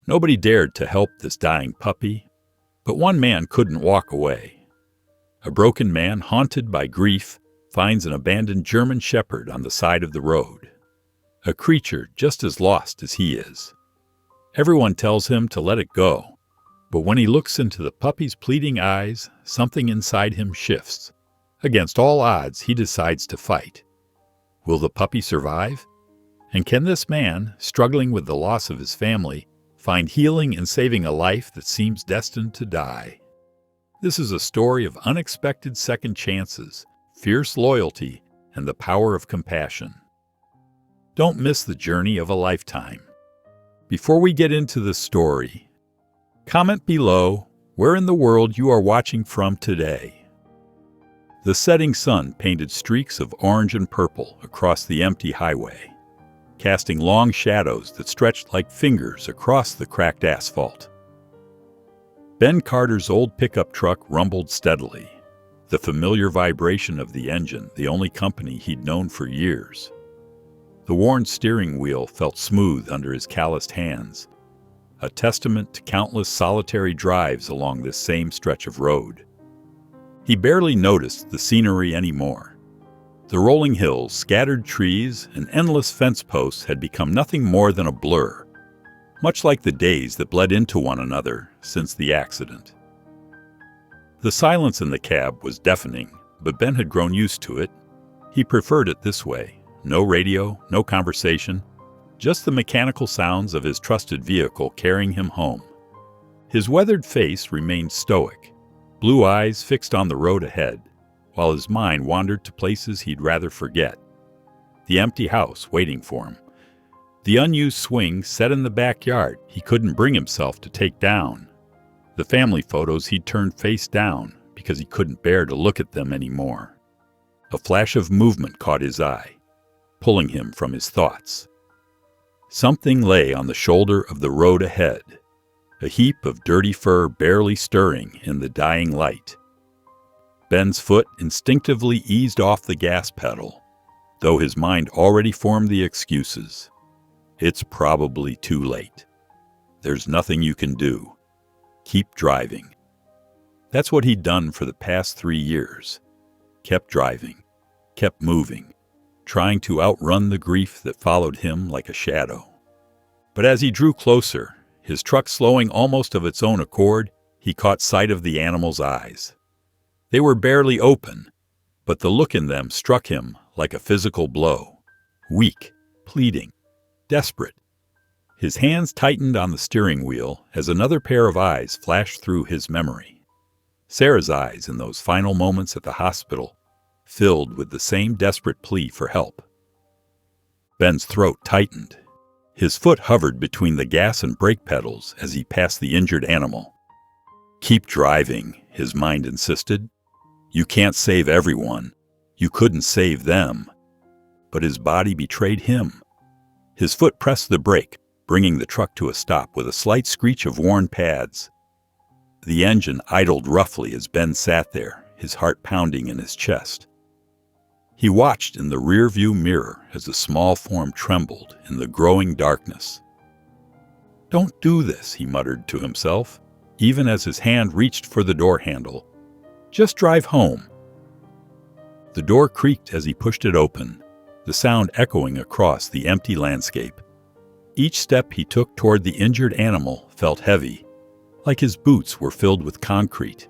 Nobody dared to help this dying puppy, but one man couldn't walk away. A broken man, haunted by grief, finds an abandoned German shepherd on the side of the road, a creature just as lost as he is. Everyone tells him to let it go, but when he looks into the puppy's pleading eyes, something inside him shifts. Against all odds, he decides to fight. Will the puppy survive? And can this man, struggling with the loss of his family, find healing in saving a life that seems destined to die? This is a story of unexpected second chances, fierce loyalty, and the power of compassion. Don't miss the journey of a lifetime. Before we get into the story, comment below where in the world you are watching from today. The setting sun painted streaks of orange and purple across the empty highway, casting long shadows that stretched like fingers across the cracked asphalt. Ben Carter's old pickup truck rumbled steadily, the familiar vibration of the engine the only company he'd known for years. The worn steering wheel felt smooth under his calloused hands, a testament to countless solitary drives along this same stretch of road. He barely noticed the scenery anymore. The rolling hills, scattered trees, and endless fence posts had become nothing more than a blur, much like the days that bled into one another since the accident. The silence in the cab was deafening, but Ben had grown used to it. He preferred it this way. No radio, no conversation, just the mechanical sounds of his trusted vehicle carrying him home. His weathered face remained stoic, blue eyes fixed on the road ahead, while his mind wandered to places he'd rather forget. The empty house waiting for him. The unused swing set in the backyard he couldn't bring himself to take down. The family photos he'd turned face down because he couldn't bear to look at them anymore. A flash of movement caught his eye, pulling him from his thoughts. Something lay on the shoulder of the road ahead, a heap of dirty fur barely stirring in the dying light. Ben's foot instinctively eased off the gas pedal, though his mind already formed the excuses. It's probably too late. There's nothing you can do. Keep driving. That's what he'd done for the past 3 years. Kept driving, kept moving, trying to outrun the grief that followed him like a shadow. But as he drew closer, his truck slowing almost of its own accord, he caught sight of the animal's eyes. They were barely open, but the look in them struck him like a physical blow. Weak, pleading, desperate. His hands tightened on the steering wheel as another pair of eyes flashed through his memory. Sarah's eyes in those final moments at the hospital, filled with the same desperate plea for help. Ben's throat tightened. His foot hovered between the gas and brake pedals as he passed the injured animal. Keep driving, his mind insisted. You can't save everyone. You couldn't save them. But his body betrayed him. His foot pressed the brake, bringing the truck to a stop with a slight screech of worn pads. The engine idled roughly as Ben sat there, his heart pounding in his chest. He watched in the rearview mirror as a small form trembled in the growing darkness. "Don't do this," he muttered to himself, even as his hand reached for the door handle. "Just drive home." The door creaked as he pushed it open, the sound echoing across the empty landscape. Each step he took toward the injured animal felt heavy, like his boots were filled with concrete.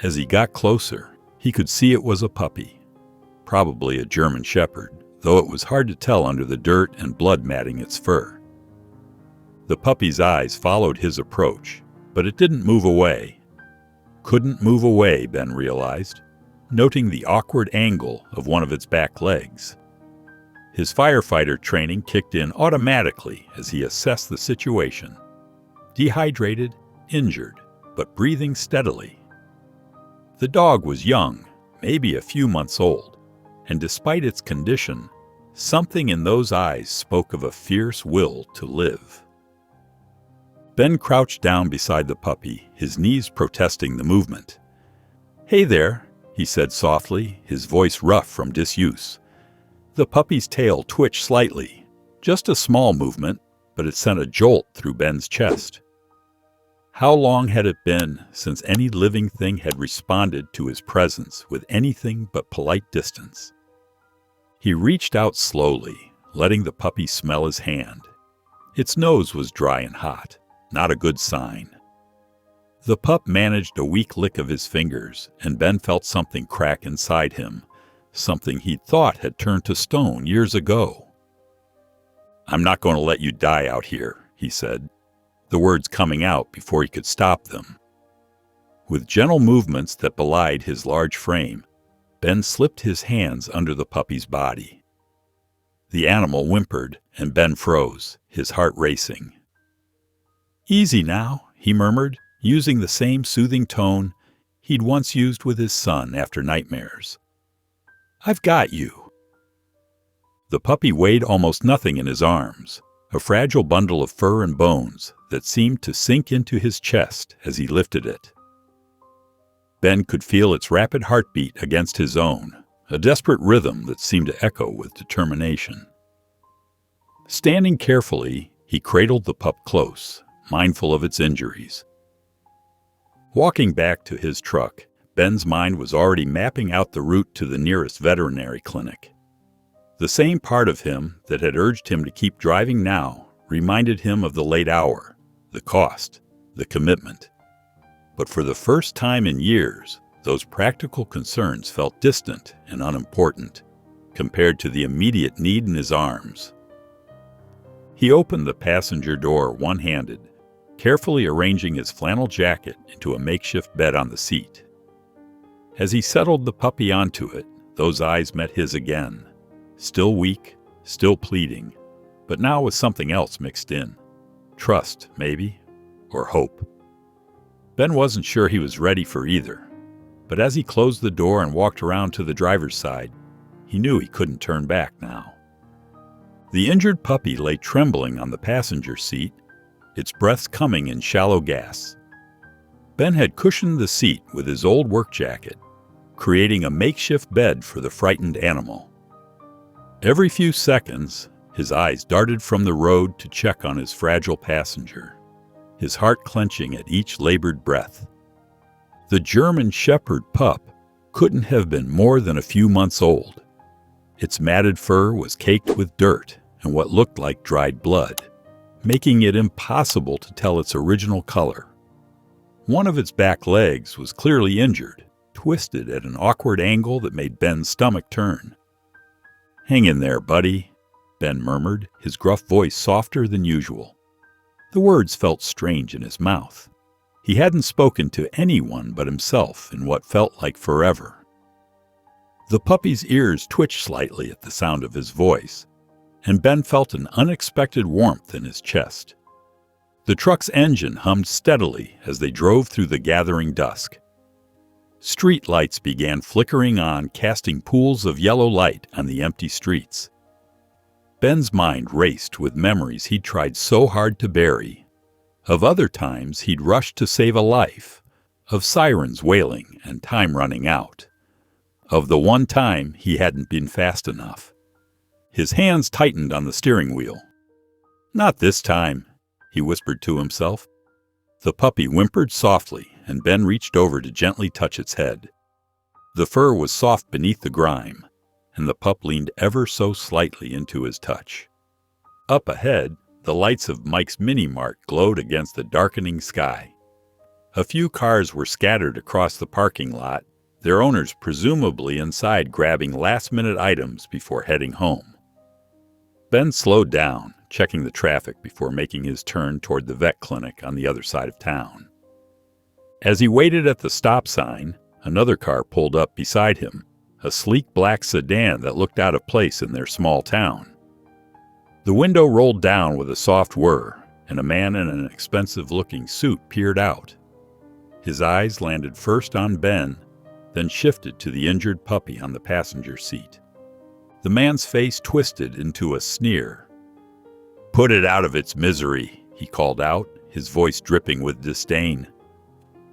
As he got closer, he could see it was a puppy. Probably a German shepherd, though it was hard to tell under the dirt and blood matting its fur. The puppy's eyes followed his approach, but it didn't move away. Couldn't move away, Ben realized, noting the awkward angle of one of its back legs. His firefighter training kicked in automatically as he assessed the situation. Dehydrated, injured, but breathing steadily. The dog was young, maybe a few months old, and despite its condition, something in those eyes spoke of a fierce will to live. Ben crouched down beside the puppy, his knees protesting the movement. "Hey there," he said softly, his voice rough from disuse. The puppy's tail twitched slightly, just a small movement, but it sent a jolt through Ben's chest. How long had it been since any living thing had responded to his presence with anything but polite distance? He reached out slowly, letting the puppy smell his hand. Its nose was dry and hot, not a good sign. The pup managed a weak lick of his fingers, and Ben felt something crack inside him, something he'd thought had turned to stone years ago. "I'm not going to let you die out here," he said, the words coming out before he could stop them. With gentle movements that belied his large frame, Ben slipped his hands under the puppy's body. The animal whimpered, and Ben froze, his heart racing. "Easy now," he murmured, using the same soothing tone he'd once used with his son after nightmares. "I've got you." The puppy weighed almost nothing in his arms, a fragile bundle of fur and bones that seemed to sink into his chest as he lifted it. Ben could feel its rapid heartbeat against his own, a desperate rhythm that seemed to echo with determination. Standing carefully, he cradled the pup close, mindful of its injuries. Walking back to his truck, Ben's mind was already mapping out the route to the nearest veterinary clinic. The same part of him that had urged him to keep driving now reminded him of the late hour, the cost, the commitment. But for the first time in years, those practical concerns felt distant and unimportant compared to the immediate need in his arms. He opened the passenger door one-handed, carefully arranging his flannel jacket into a makeshift bed on the seat. As he settled the puppy onto it, those eyes met his again, still weak, still pleading, but now with something else mixed in. Trust, maybe, or hope. Ben wasn't sure he was ready for either, but as he closed the door and walked around to the driver's side, he knew he couldn't turn back now. The injured puppy lay trembling on the passenger seat, its breaths coming in shallow gasps. Ben had cushioned the seat with his old work jacket, creating a makeshift bed for the frightened animal. Every few seconds, his eyes darted from the road to check on his fragile passenger, his heart clenching at each labored breath. The German Shepherd pup couldn't have been more than a few months old. Its matted fur was caked with dirt and what looked like dried blood, making it impossible to tell its original color. One of its back legs was clearly injured, twisted at an awkward angle that made Ben's stomach turn. "Hang in there, buddy," Ben murmured, his gruff voice softer than usual. The words felt strange in his mouth. He hadn't spoken to anyone but himself in what felt like forever. The puppy's ears twitched slightly at the sound of his voice, and Ben felt an unexpected warmth in his chest. The truck's engine hummed steadily as they drove through the gathering dusk. Street lights began flickering on, casting pools of yellow light on the empty streets. Ben's mind raced with memories he'd tried so hard to bury, of other times he'd rushed to save a life, of sirens wailing and time running out, of the one time he hadn't been fast enough. His hands tightened on the steering wheel. "Not this time," he whispered to himself. The puppy whimpered softly, and Ben reached over to gently touch its head. The fur was soft beneath the grime, and the pup leaned ever so slightly into his touch. Up ahead, the lights of Mike's Mini-Mart glowed against the darkening sky. A few cars were scattered across the parking lot, their owners presumably inside grabbing last-minute items before heading home. Ben slowed down, checking the traffic before making his turn toward the vet clinic on the other side of town. As he waited at the stop sign, another car pulled up beside him, a sleek black sedan that looked out of place in their small town. The window rolled down with a soft whir, and a man in an expensive-looking suit peered out. His eyes landed first on Ben, then shifted to the injured puppy on the passenger seat. The man's face twisted into a sneer. "Put it out of its misery," he called out, his voice dripping with disdain.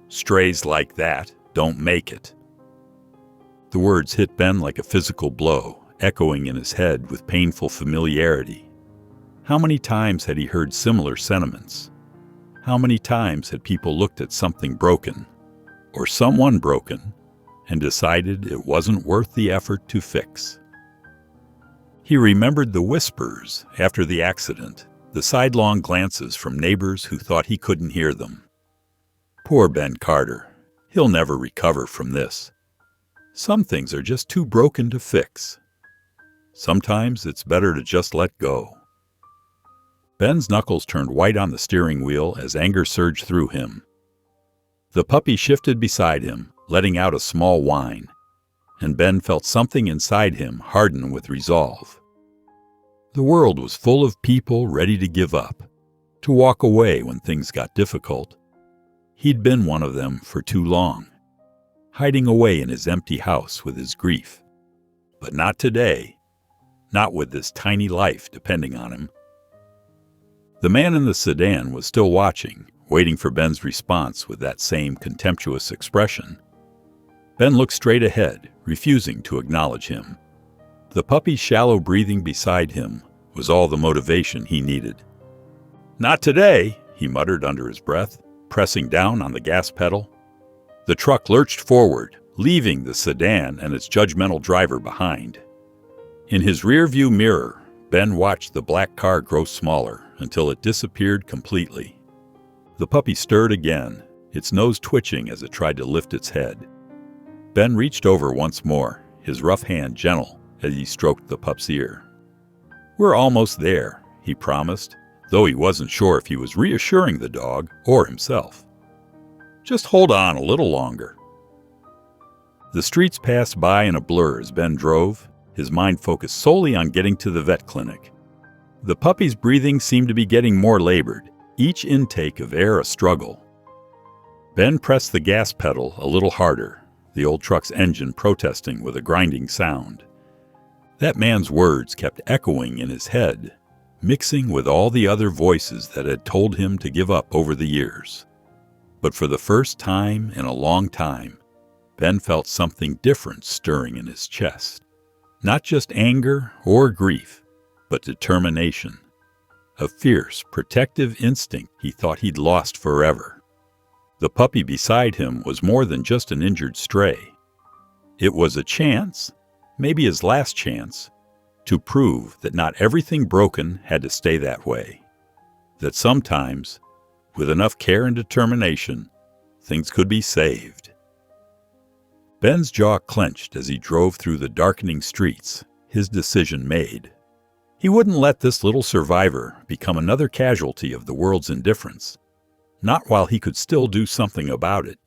"Strays like that don't make it." The words hit Ben like a physical blow, echoing in his head with painful familiarity. How many times had he heard similar sentiments? How many times had people looked at something broken, or someone broken, and decided it wasn't worth the effort to fix? He remembered the whispers after the accident, the sidelong glances from neighbors who thought he couldn't hear them. Poor Ben Carter. He'll never recover from this. Some things are just too broken to fix. Sometimes it's better to just let go. Ben's knuckles turned white on the steering wheel as anger surged through him. The puppy shifted beside him, letting out a small whine, and Ben felt something inside him harden with resolve. The world was full of people ready to give up, to walk away when things got difficult. He'd been one of them for too long, hiding away in his empty house with his grief. But not today, not with this tiny life depending on him. The man in the sedan was still watching, waiting for Ben's response with that same contemptuous expression. Ben looked straight ahead, refusing to acknowledge him. The puppy's shallow breathing beside him was all the motivation he needed. "Not today," he muttered under his breath, pressing down on the gas pedal. The truck lurched forward, leaving the sedan and its judgmental driver behind. In his rearview mirror, Ben watched the black car grow smaller until it disappeared completely. The puppy stirred again, its nose twitching as it tried to lift its head. Ben reached over once more, his rough hand gentle as he stroked the pup's ear. "We're almost there," he promised, though he wasn't sure if he was reassuring the dog or himself. "Just hold on a little longer." The streets passed by in a blur as Ben drove, his mind focused solely on getting to the vet clinic. The puppy's breathing seemed to be getting more labored, each intake of air a struggle. Ben pressed the gas pedal a little harder, the old truck's engine protesting with a grinding sound. That man's words kept echoing in his head, mixing with all the other voices that had told him to give up over the years. But for the first time in a long time, Ben felt something different stirring in his chest. Not just anger or grief, but determination. A fierce, protective instinct he thought he'd lost forever. The puppy beside him was more than just an injured stray. It was a chance, maybe his last chance, to prove that not everything broken had to stay that way. That sometimes, with enough care and determination, things could be saved. Ben's jaw clenched as he drove through the darkening streets, his decision made. He wouldn't let this little survivor become another casualty of the world's indifference, not while he could still do something about it.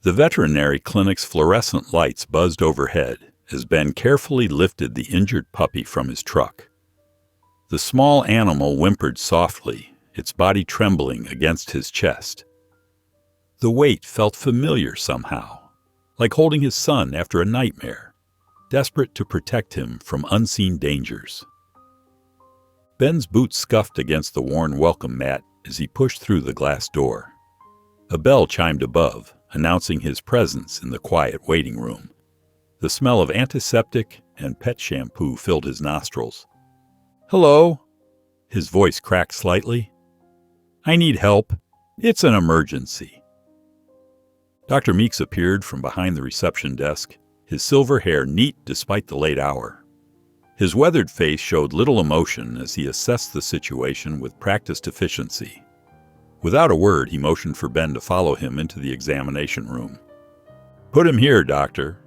The veterinary clinic's fluorescent lights buzzed overhead as Ben carefully lifted the injured puppy from his truck. The small animal whimpered softly, its body trembling against his chest. The weight felt familiar somehow, like holding his son after a nightmare, desperate to protect him from unseen dangers. Ben's boots scuffed against the worn welcome mat as he pushed through the glass door. A bell chimed above, announcing his presence in the quiet waiting room. The smell of antiseptic and pet shampoo filled his nostrils. "Hello?" His voice cracked slightly. "I need help. It's an emergency." Dr. Meeks appeared from behind the reception desk, his silver hair neat despite the late hour. His weathered face showed little emotion as he assessed the situation with practiced efficiency. Without a word, he motioned for Ben to follow him into the examination room. "Put him here, doctor,"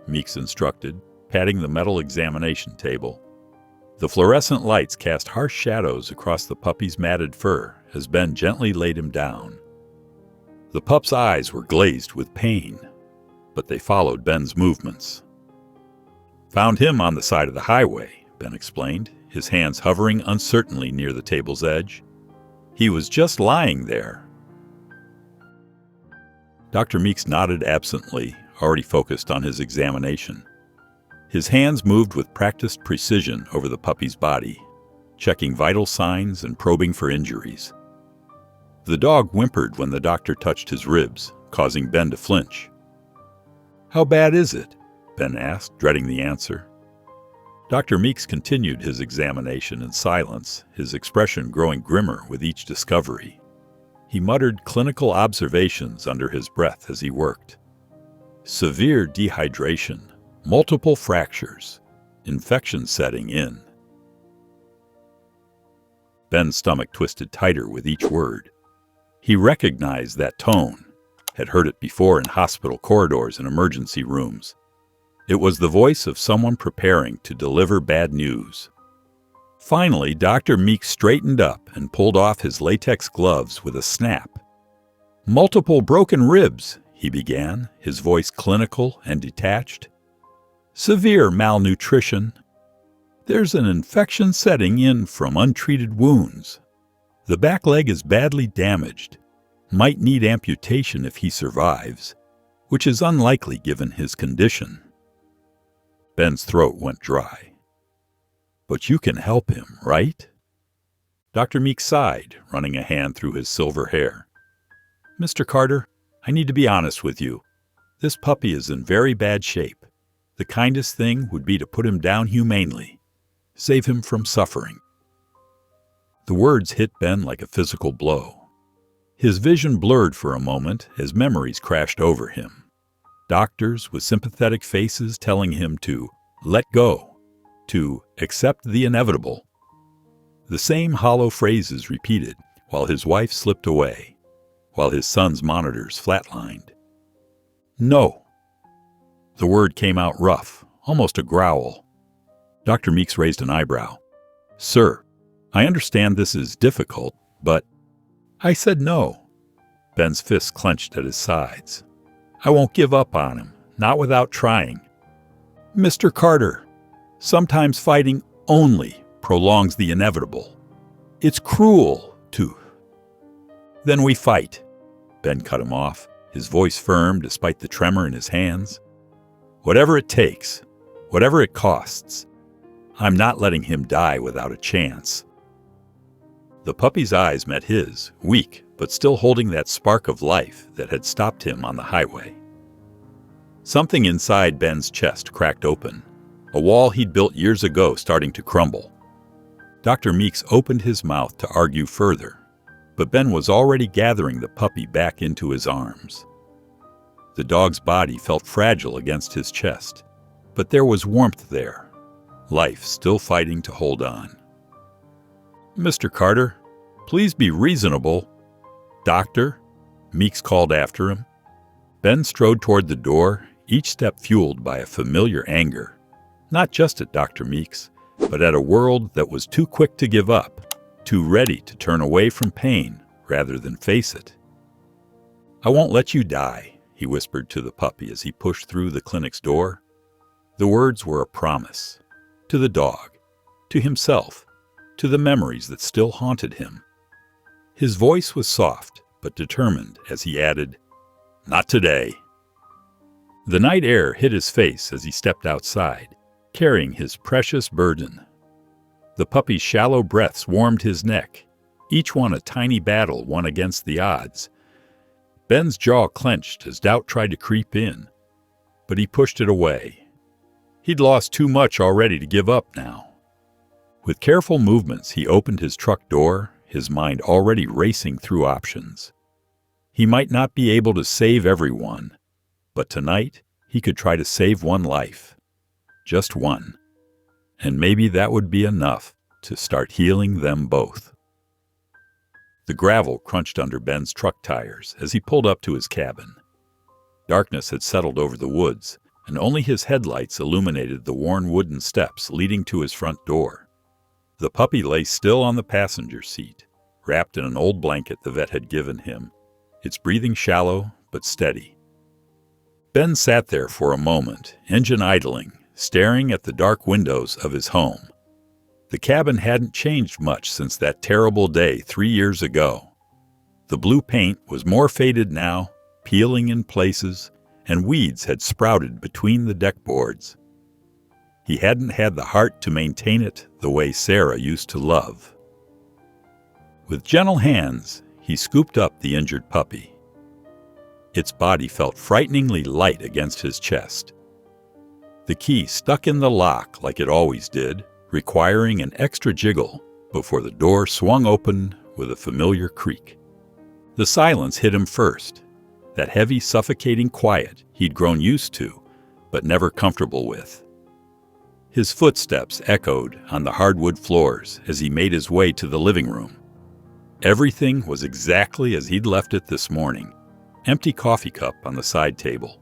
Meeks instructed, patting the metal examination table. The fluorescent lights cast harsh shadows across the puppy's matted fur as Ben gently laid him down. The pup's eyes were glazed with pain, but they followed Ben's movements. "Found him on the side of the highway," Ben explained, his hands hovering uncertainly near the table's edge. "He was just lying there." Dr. Meeks nodded absently, already focused on his examination. His hands moved with practiced precision over the puppy's body, checking vital signs and probing for injuries. The dog whimpered when the doctor touched his ribs, causing Ben to flinch. "How bad is it?" Ben asked, dreading the answer. Dr. Meeks continued his examination in silence, his expression growing grimmer with each discovery. He muttered clinical observations under his breath as he worked. Severe dehydration, multiple fractures, infection setting in. Ben's stomach twisted tighter with each word. He recognized that tone, had heard it before in hospital corridors and emergency rooms. It was the voice of someone preparing to deliver bad news. Finally, Dr. Meeks straightened up and pulled off his latex gloves with a snap. "Multiple broken ribs," he began, his voice clinical and detached. "Severe malnutrition. There's an infection setting in from untreated wounds. The back leg is badly damaged. Might need amputation if he survives, which is unlikely given his condition." Ben's throat went dry. "But you can help him, right?" Dr. Meeks sighed, running a hand through his silver hair. "Mr. Carter, I need to be honest with you. This puppy is in very bad shape. The kindest thing would be to put him down humanely. Save him from suffering." The words hit Ben like a physical blow. His vision blurred for a moment as memories crashed over him. Doctors with sympathetic faces telling him to let go, to accept the inevitable. The same hollow phrases repeated while his wife slipped away, while his son's monitors flatlined. "No." The word came out rough, almost a growl. Dr. Meeks raised an eyebrow. "Sir, I understand this is difficult, but—" "I said no." Ben's fists clenched at his sides. "I won't give up on him, not without trying. Mr. Carter, sometimes fighting only prolongs the inevitable. It's cruel to—" "Then we fight," Ben cut him off, his voice firm despite the tremor in his hands. "Whatever it takes, whatever it costs. I'm not letting him die without a chance." The puppy's eyes met his, weak, but still holding that spark of life that had stopped him on the highway. Something inside Ben's chest cracked open, a wall he'd built years ago starting to crumble. Dr. Meeks opened his mouth to argue further, but Ben was already gathering the puppy back into his arms. The dog's body felt fragile against his chest, but there was warmth there, life still fighting to hold on. "Mr. Carter, please be reasonable." "Doctor," Meeks called after him. Ben strode toward the door, each step fueled by a familiar anger, not just at Dr. Meeks, but at a world that was too quick to give up, too ready to turn away from pain rather than face it. "I won't let you die," he whispered to the puppy as he pushed through the clinic's door. The words were a promise. To the dog, to himself, to the memories that still haunted him. His voice was soft but determined as he added, "Not today." The night air hit his face as he stepped outside, carrying his precious burden. The puppy's shallow breaths warmed his neck, each one a tiny battle won against the odds. Ben's jaw clenched as doubt tried to creep in, but he pushed it away. He'd lost too much already to give up now. With careful movements, he opened his truck door, his mind already racing through options. He might not be able to save everyone, but tonight he could try to save one life. Just one. And maybe that would be enough to start healing them both. The gravel crunched under Ben's truck tires as he pulled up to his cabin. Darkness had settled over the woods, and only his headlights illuminated the worn wooden steps leading to his front door. The puppy lay still on the passenger seat, wrapped in an old blanket the vet had given him, its breathing shallow but steady. Ben sat there for a moment, engine idling, staring at the dark windows of his home. The cabin hadn't changed much since that terrible day 3 years ago. The blue paint was more faded now, peeling in places, and weeds had sprouted between the deck boards. He hadn't had the heart to maintain it the way Sarah used to love. With gentle hands, he scooped up the injured puppy. Its body felt frighteningly light against his chest. the key stuck in the lock like it always did, requiring an extra jiggle before the door swung open with a familiar creak. The silence hit him first, that heavy, suffocating quiet he'd grown used to, but never comfortable with. His footsteps echoed on the hardwood floors as he made his way to the living room. Everything was exactly as he'd left it this morning. Empty coffee cup on the side table,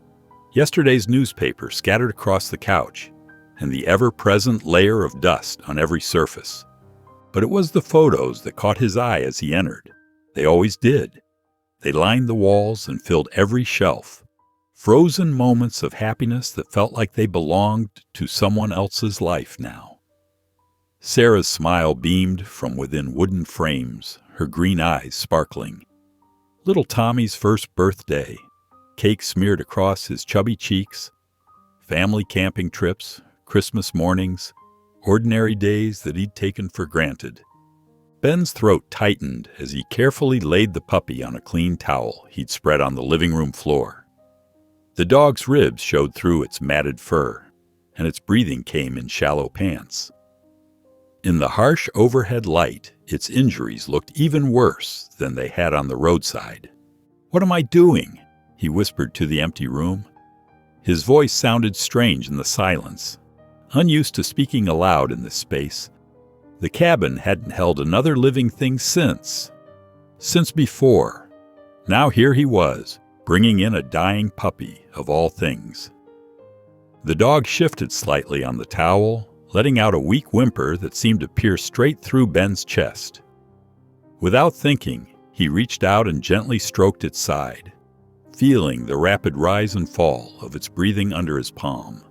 yesterday's newspaper scattered across the couch, and the ever-present layer of dust on every surface. But it was the photos that caught his eye as he entered. They always did. They lined the walls and filled every shelf. Frozen moments of happiness that felt like they belonged to someone else's life now. Sarah's smile beamed from within wooden frames, her green eyes sparkling. Little Tommy's first birthday, cake smeared across his chubby cheeks, family camping trips, Christmas mornings, ordinary days that he'd taken for granted. Ben's throat tightened as he carefully laid the puppy on a clean towel he'd spread on the living room floor. The dog's ribs showed through its matted fur, and its breathing came in shallow pants. In the harsh overhead light, its injuries looked even worse than they had on the roadside. "What am I doing?" he whispered to the empty room. His voice sounded strange in the silence. Unused to speaking aloud in this space, the cabin hadn't held another living thing since before. Now here he was, bringing in a dying puppy of all things. The dog shifted slightly on the towel, letting out a weak whimper that seemed to pierce straight through Ben's chest. Without thinking, he reached out and gently stroked its side, feeling the rapid rise and fall of its breathing under his palm.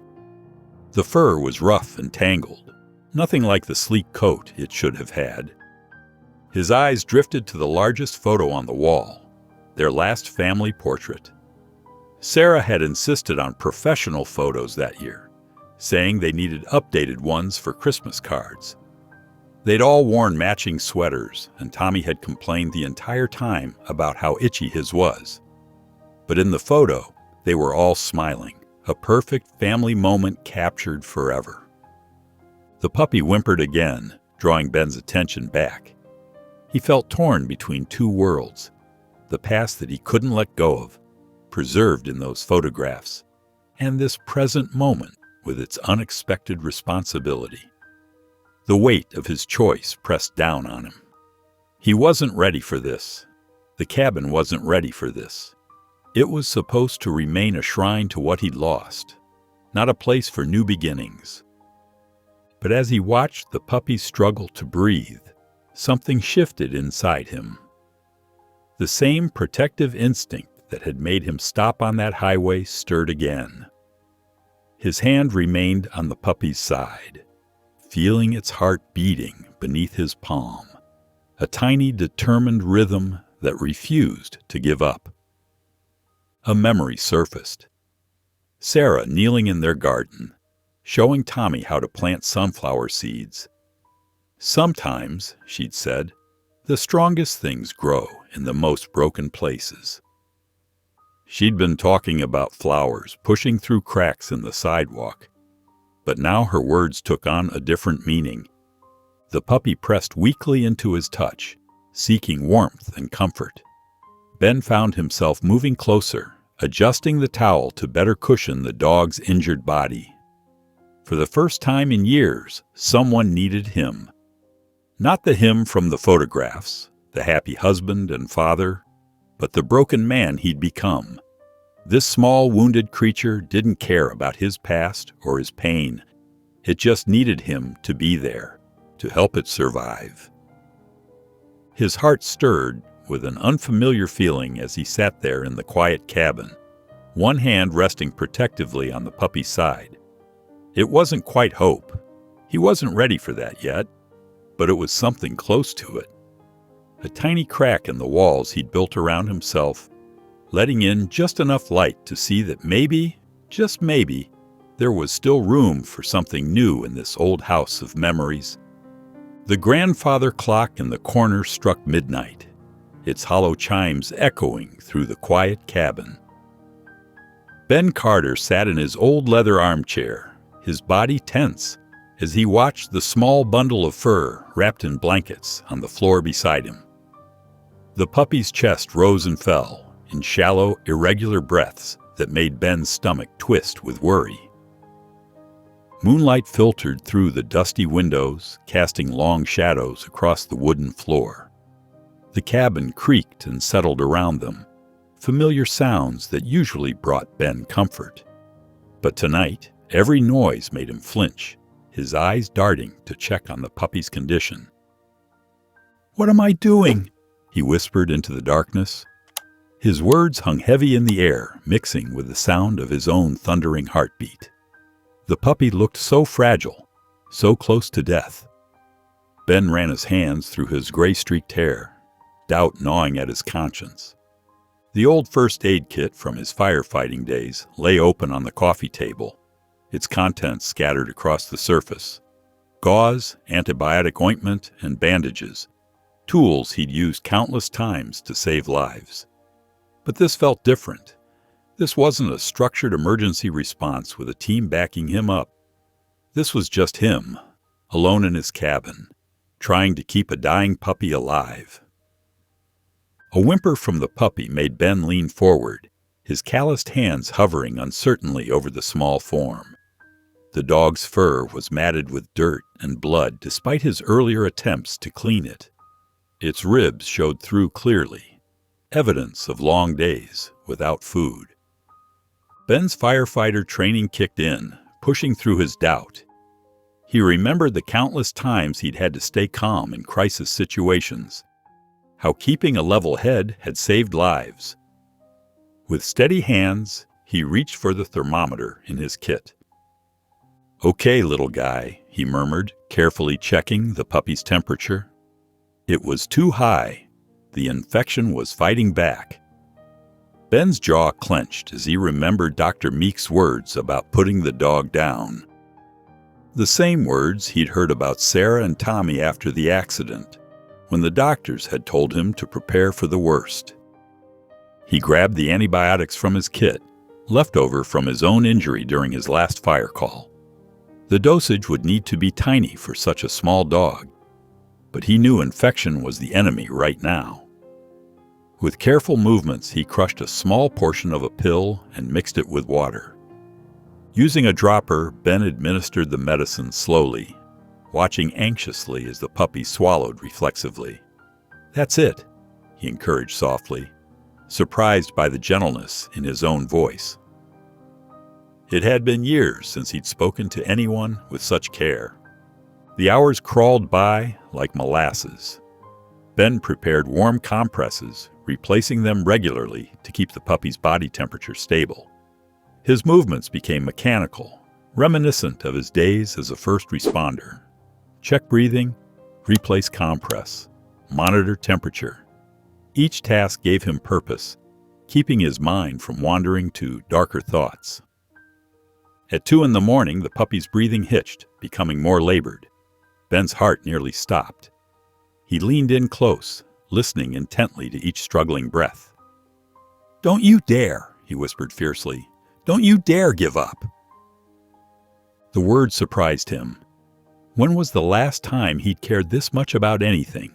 The fur was rough and tangled, nothing like the sleek coat it should have had. His eyes drifted to the largest photo on the wall, their last family portrait. Sarah had insisted on professional photos that year, saying they needed updated ones for Christmas cards. They'd all worn matching sweaters, and Tommy had complained the entire time about how itchy his was. But in the photo, they were all smiling, a perfect family moment captured forever. The puppy whimpered again, drawing Ben's attention back. He felt torn between two worlds, the past that he couldn't let go of, preserved in those photographs, and this present moment with its unexpected responsibility. The weight of his choice pressed down on him. He wasn't ready for this. The cabin wasn't ready for this. It was supposed to remain a shrine to what he'd lost, not a place for new beginnings. But as he watched the puppy's struggle to breathe, something shifted inside him. The same protective instinct that had made him stop on that highway stirred again. His hand remained on the puppy's side, feeling its heart beating beneath his palm, a tiny, determined rhythm that refused to give up. A memory surfaced. Sarah kneeling in their garden, showing Tommy how to plant sunflower seeds. "Sometimes," she'd said, "the strongest things grow in the most broken places." She'd been talking about flowers pushing through cracks in the sidewalk, but now her words took on a different meaning. The puppy pressed weakly into his touch, seeking warmth and comfort. Ben found himself moving closer, adjusting the towel to better cushion the dog's injured body. For the first time in years, someone needed him. Not the him from the photographs, the happy husband and father, but the broken man he'd become. This small, wounded creature didn't care about his past or his pain. It just needed him to be there, to help it survive. His heart stirred with an unfamiliar feeling as he sat there in the quiet cabin, one hand resting protectively on the puppy's side. It wasn't quite hope. He wasn't ready for that yet, but it was something close to it. A tiny crack in the walls he'd built around himself, letting in just enough light to see that maybe, just maybe, there was still room for something new in this old house of memories. The grandfather clock in the corner struck midnight, its hollow chimes echoing through the quiet cabin. Ben Carter sat in his old leather armchair, his body tense as he watched the small bundle of fur wrapped in blankets on the floor beside him. The puppy's chest rose and fell in shallow, irregular breaths that made Ben's stomach twist with worry. Moonlight filtered through the dusty windows, casting long shadows across the wooden floor. The cabin creaked and settled around them, familiar sounds that usually brought Ben comfort. But tonight, every noise made him flinch, his eyes darting to check on the puppy's condition. "What am I doing?" he whispered into the darkness. His words hung heavy in the air, mixing with the sound of his own thundering heartbeat. The puppy looked so fragile, so close to death. Ben ran his hands through his gray-streaked hair, doubt gnawing at his conscience. The old first aid kit from his firefighting days lay open on the coffee table, its contents scattered across the surface. Gauze, antibiotic ointment, and bandages, tools he'd used countless times to save lives. But this felt different. This wasn't a structured emergency response with a team backing him up. This was just him, alone in his cabin, trying to keep a dying puppy alive. A whimper from the puppy made Ben lean forward, his calloused hands hovering uncertainly over the small form. The dog's fur was matted with dirt and blood despite his earlier attempts to clean it. Its ribs showed through clearly, evidence of long days without food. Ben's firefighter training kicked in, pushing through his doubt. He remembered the countless times he'd had to stay calm in crisis situations, how keeping a level head had saved lives. With steady hands, he reached for the thermometer in his kit. "Okay, little guy," he murmured, carefully checking the puppy's temperature. It was too high. The infection was fighting back. Ben's jaw clenched as he remembered Dr. Meek's words about putting the dog down. The same words he'd heard about Sarah and Tommy after the accident, when the doctors had told him to prepare for the worst. He grabbed the antibiotics from his kit, left over from his own injury during his last fire call. The dosage would need to be tiny for such a small dog, but he knew infection was the enemy right now. With careful movements, he crushed a small portion of a pill and mixed it with water. Using a dropper, Ben administered the medicine slowly, watching anxiously as the puppy swallowed reflexively. "That's it," he encouraged softly, surprised by the gentleness in his own voice. It had been years since he'd spoken to anyone with such care. The hours crawled by like molasses. Ben prepared warm compresses, replacing them regularly to keep the puppy's body temperature stable. His movements became mechanical, reminiscent of his days as a first responder. Check breathing, replace compress, monitor temperature. Each task gave him purpose, keeping his mind from wandering to darker thoughts. At 2 in the morning, the puppy's breathing hitched, becoming more labored. Ben's heart nearly stopped. He leaned in close, listening intently to each struggling breath. "Don't you dare," he whispered fiercely. "Don't you dare give up." The word surprised him. When was the last time he'd cared this much about anything?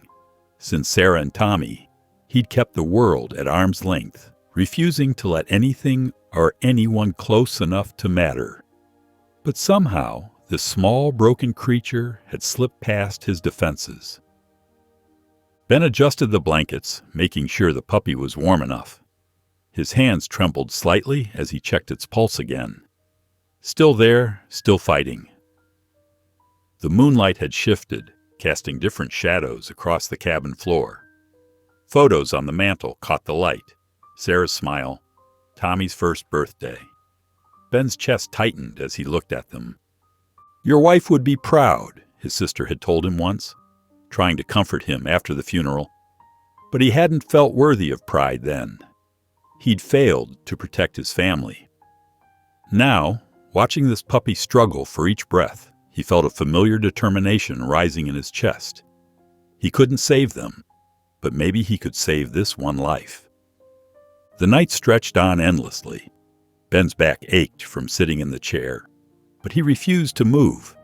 Since Sarah and Tommy, he'd kept the world at arm's length, refusing to let anything or anyone close enough to matter. But somehow, this small, broken creature had slipped past his defenses. Ben adjusted the blankets, making sure the puppy was warm enough. His hands trembled slightly as he checked its pulse again. Still there, still fighting. The moonlight had shifted, casting different shadows across the cabin floor. Photos on the mantel caught the light. Sarah's smile, Tommy's first birthday. Ben's chest tightened as he looked at them. "Your wife would be proud," his sister had told him once, trying to comfort him after the funeral. But he hadn't felt worthy of pride then. He'd failed to protect his family. Now, watching this puppy struggle for each breath, he felt a familiar determination rising in his chest. He couldn't save them, but maybe he could save this one life. The night stretched on endlessly. Ben's back ached from sitting in the chair. but he refused to move.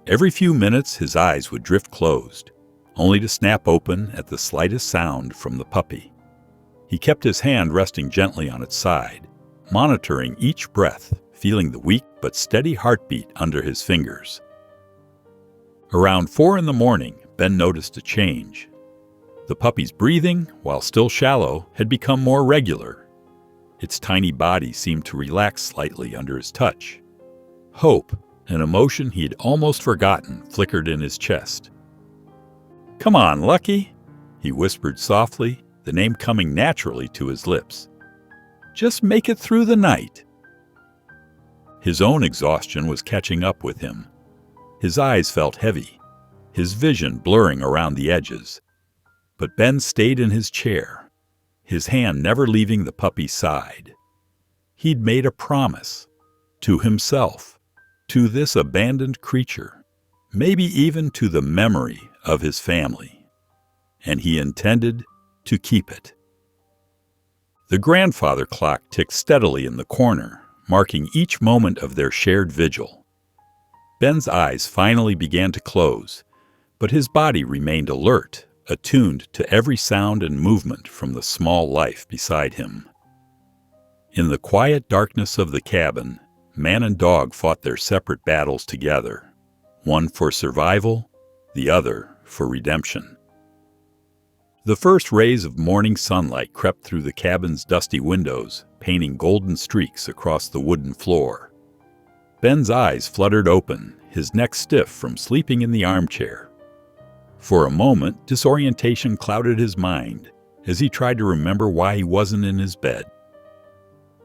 Every few minutes his eyes would drift closed, only to snap open at the slightest sound from the puppy. He kept his hand resting gently on its side, monitoring each breath, feeling the weak but steady heartbeat under his fingers. Around 4 a.m, Ben noticed a change. The puppy's breathing, while still shallow, had become more regular. Its tiny body seemed to relax slightly under his touch. Hope, an emotion he had almost forgotten, flickered in his chest. "Come on, Lucky," he whispered softly, the name coming naturally to his lips. "Just make it through the night." His own exhaustion was catching up with him. His eyes felt heavy, his vision blurring around the edges. But Ben stayed in his chair, his hand never leaving the puppy's side. He'd made a promise to himself, to this abandoned creature, maybe even to the memory of his family, and he intended to keep it. The grandfather clock ticked steadily in the corner, marking each moment of their shared vigil. Ben's eyes finally began to close, but his body remained alert, attuned to every sound and movement from the small life beside him. In the quiet darkness of the cabin, man and dog fought their separate battles together, one for survival, the other for redemption. The first rays of morning sunlight crept through the cabin's dusty windows, painting golden streaks across the wooden floor. Ben's eyes fluttered open, his neck stiff from sleeping in the armchair. For a moment, disorientation clouded his mind as he tried to remember why he wasn't in his bed.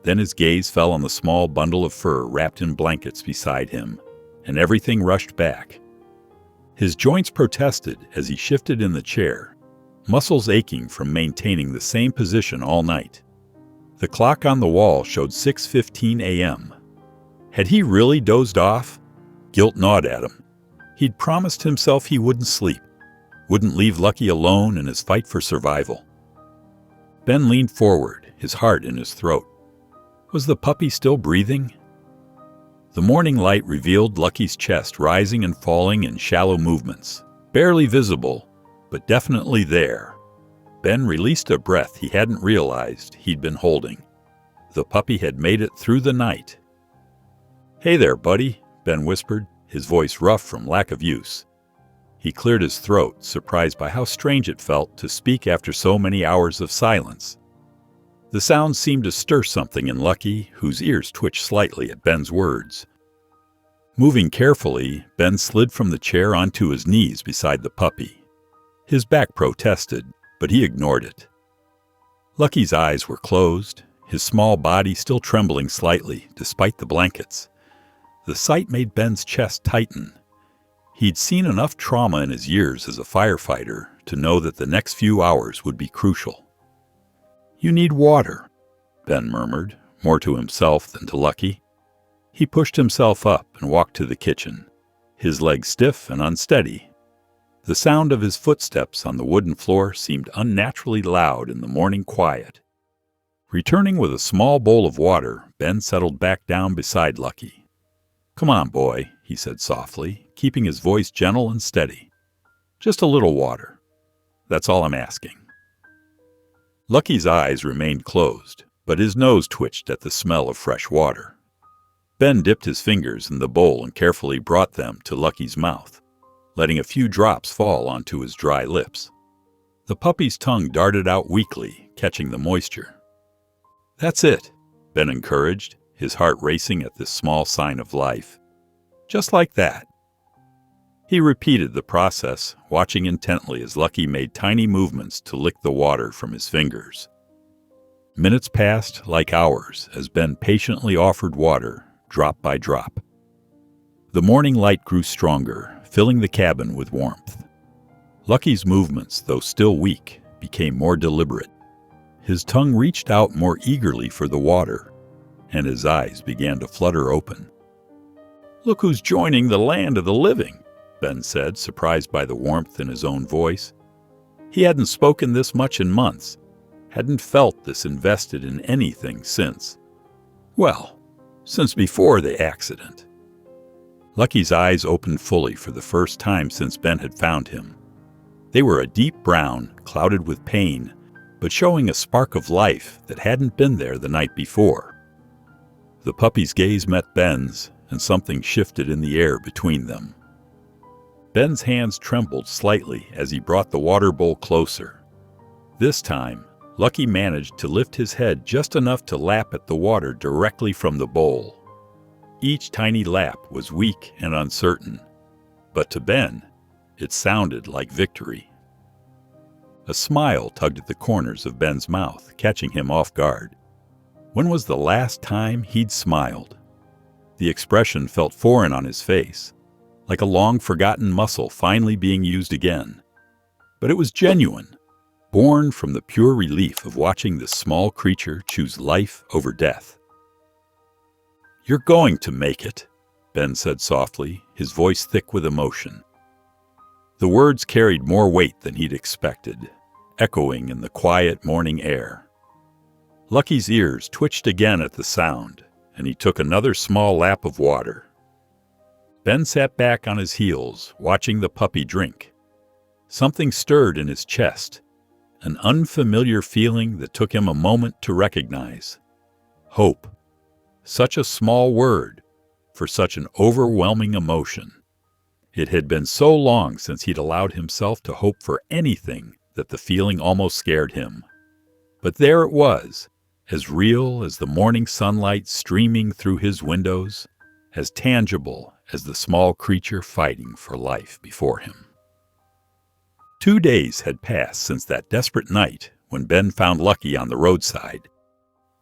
Then his gaze fell on the small bundle of fur wrapped in blankets beside him, and everything rushed back. His joints protested as he shifted in the chair, muscles aching from maintaining the same position all night. The clock on the wall showed 6:15 a.m. Had he really dozed off? Guilt gnawed at him. He'd promised himself he wouldn't sleep, wouldn't leave Lucky alone in his fight for survival. Ben leaned forward, his heart in his throat. Was the puppy still breathing? The morning light revealed Lucky's chest rising and falling in shallow movements, barely visible, but definitely there. Ben released a breath he hadn't realized he'd been holding. The puppy had made it through the night. "Hey there, buddy," Ben whispered, his voice rough from lack of use. He cleared his throat, surprised by how strange it felt to speak after so many hours of silence. The sound seemed to stir something in Lucky, whose ears twitched slightly at Ben's words. Moving carefully, Ben slid from the chair onto his knees beside the puppy. His back protested, but he ignored it. Lucky's eyes were closed, his small body still trembling slightly despite the blankets. The sight made Ben's chest tighten. He'd seen enough trauma in his years as a firefighter to know that the next few hours would be crucial. "You need water," Ben murmured, more to himself than to Lucky. He pushed himself up and walked to the kitchen, his legs stiff and unsteady. The sound of his footsteps on the wooden floor seemed unnaturally loud in the morning quiet. Returning with a small bowl of water, Ben settled back down beside Lucky. "Come on, boy," he said softly, keeping his voice gentle and steady. "Just a little water. That's all I'm asking." Lucky's eyes remained closed, but his nose twitched at the smell of fresh water. Ben dipped his fingers in the bowl and carefully brought them to Lucky's mouth, letting a few drops fall onto his dry lips. The puppy's tongue darted out weakly, catching the moisture. "That's it," Ben encouraged, his heart racing at this small sign of life. "Just like that." He repeated the process, watching intently as Lucky made tiny movements to lick the water from his fingers. Minutes passed like hours as Ben patiently offered water, drop by drop. The morning light grew stronger, filling the cabin with warmth. Lucky's movements, though still weak, became more deliberate. His tongue reached out more eagerly for the water, and his eyes began to flutter open. "Look who's joining the land of the living," Ben said, surprised by the warmth in his own voice. He hadn't spoken this much in months, hadn't felt this invested in anything since. Well, since before the accident. Lucky's eyes opened fully for the first time since Ben had found him. They were a deep brown, clouded with pain, but showing a spark of life that hadn't been there the night before. The puppy's gaze met Ben's, and something shifted in the air between them. Ben's hands trembled slightly as he brought the water bowl closer. This time, Lucky managed to lift his head just enough to lap at the water directly from the bowl. Each tiny lap was weak and uncertain, but to Ben, it sounded like victory. A smile tugged at the corners of Ben's mouth, catching him off guard. When was the last time he'd smiled? The expression felt foreign on his face, like a long-forgotten muscle finally being used again. But it was genuine, born from the pure relief of watching this small creature choose life over death. "You're going to make it," Ben said softly, his voice thick with emotion. The words carried more weight than he'd expected, echoing in the quiet morning air. Lucky's ears twitched again at the sound, and he took another small lap of water. Ben sat back on his heels, watching the puppy drink. Something stirred in his chest, an unfamiliar feeling that took him a moment to recognize. Hope. Such a small word for such an overwhelming emotion. It had been so long since he'd allowed himself to hope for anything that the feeling almost scared him. But there it was, as real as the morning sunlight streaming through his windows, as tangible as the small creature fighting for life before him. 2 days had passed since that desperate night when Ben found Lucky on the roadside.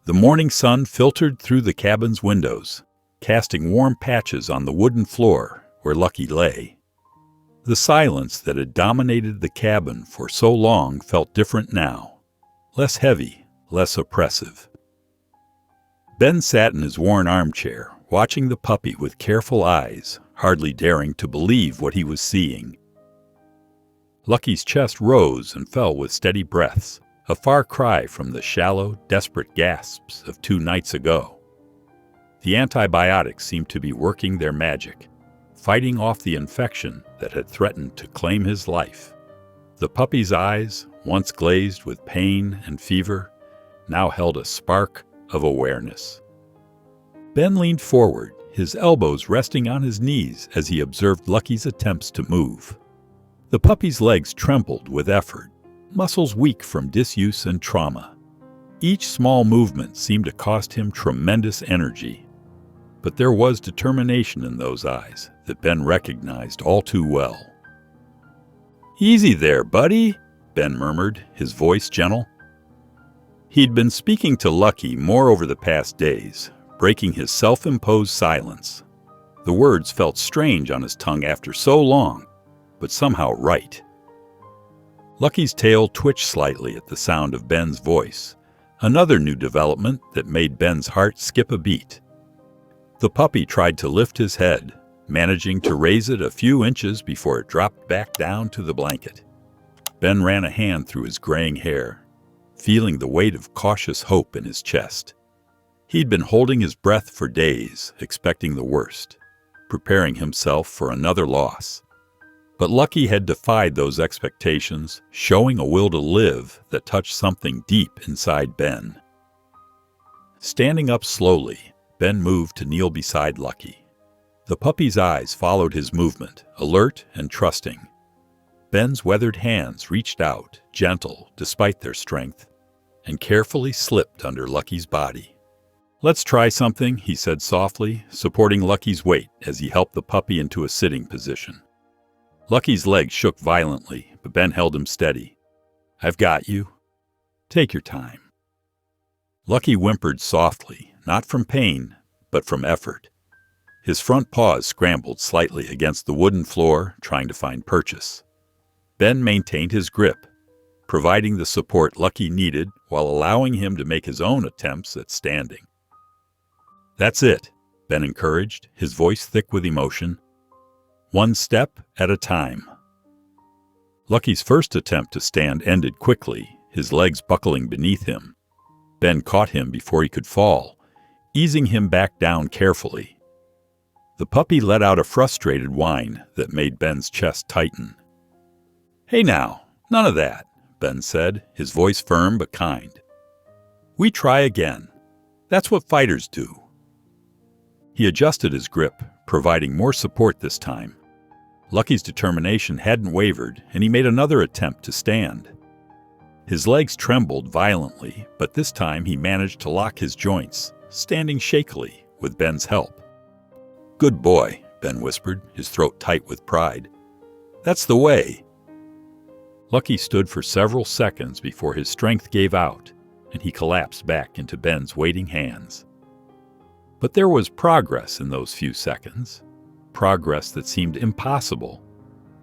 The morning sun filtered through the cabin's windows, casting warm patches on the wooden floor where Lucky lay. The silence that had dominated the cabin for so long felt different now, less heavy, less oppressive. Ben sat in his worn armchair, watching the puppy with careful eyes, hardly daring to believe what he was seeing. Lucky's chest rose and fell with steady breaths, a far cry from the shallow, desperate gasps of 2 nights ago. The antibiotics seemed to be working their magic, fighting off the infection that had threatened to claim his life. The puppy's eyes, once glazed with pain and fever, now held a spark of awareness. Ben leaned forward, his elbows resting on his knees as he observed Lucky's attempts to move. The puppy's legs trembled with effort, muscles weak from disuse and trauma. Each small movement seemed to cost him tremendous energy. But there was determination in those eyes that Ben recognized all too well. "Easy there, buddy," Ben murmured, his voice gentle. He'd been speaking to Lucky more over the past days, breaking his self-imposed silence. The words felt strange on his tongue after so long, but somehow right. Lucky's tail twitched slightly at the sound of Ben's voice, another new development that made Ben's heart skip a beat. The puppy tried to lift his head, managing to raise it a few inches before it dropped back down to the blanket. Ben ran a hand through his graying hair, feeling the weight of cautious hope in his chest. He'd been holding his breath for days, expecting the worst, preparing himself for another loss. But Lucky had defied those expectations, showing a will to live that touched something deep inside Ben. Standing up slowly, Ben moved to kneel beside Lucky. The puppy's eyes followed his movement, alert and trusting. Ben's weathered hands reached out, gentle despite their strength, and carefully slipped under Lucky's body. "Let's try something," he said softly, supporting Lucky's weight as he helped the puppy into a sitting position. Lucky's legs shook violently, but Ben held him steady. "I've got you. Take your time." Lucky whimpered softly, not from pain, but from effort. His front paws scrambled slightly against the wooden floor, trying to find purchase. Ben maintained his grip, providing the support Lucky needed while allowing him to make his own attempts at standing. "That's it," Ben encouraged, his voice thick with emotion. "One step at a time." Lucky's first attempt to stand ended quickly, his legs buckling beneath him. Ben caught him before he could fall, easing him back down carefully. The puppy let out a frustrated whine that made Ben's chest tighten. "Hey now, none of that," Ben said, his voice firm but kind. "We try again. That's what fighters do." He adjusted his grip, providing more support this time. Lucky's determination hadn't wavered, and he made another attempt to stand. His legs trembled violently, but this time he managed to lock his joints, standing shakily with Ben's help. "Good boy," Ben whispered, his throat tight with pride. "That's the way." Lucky stood for several seconds before his strength gave out, and he collapsed back into Ben's waiting hands. But there was progress in those few seconds, progress that seemed impossible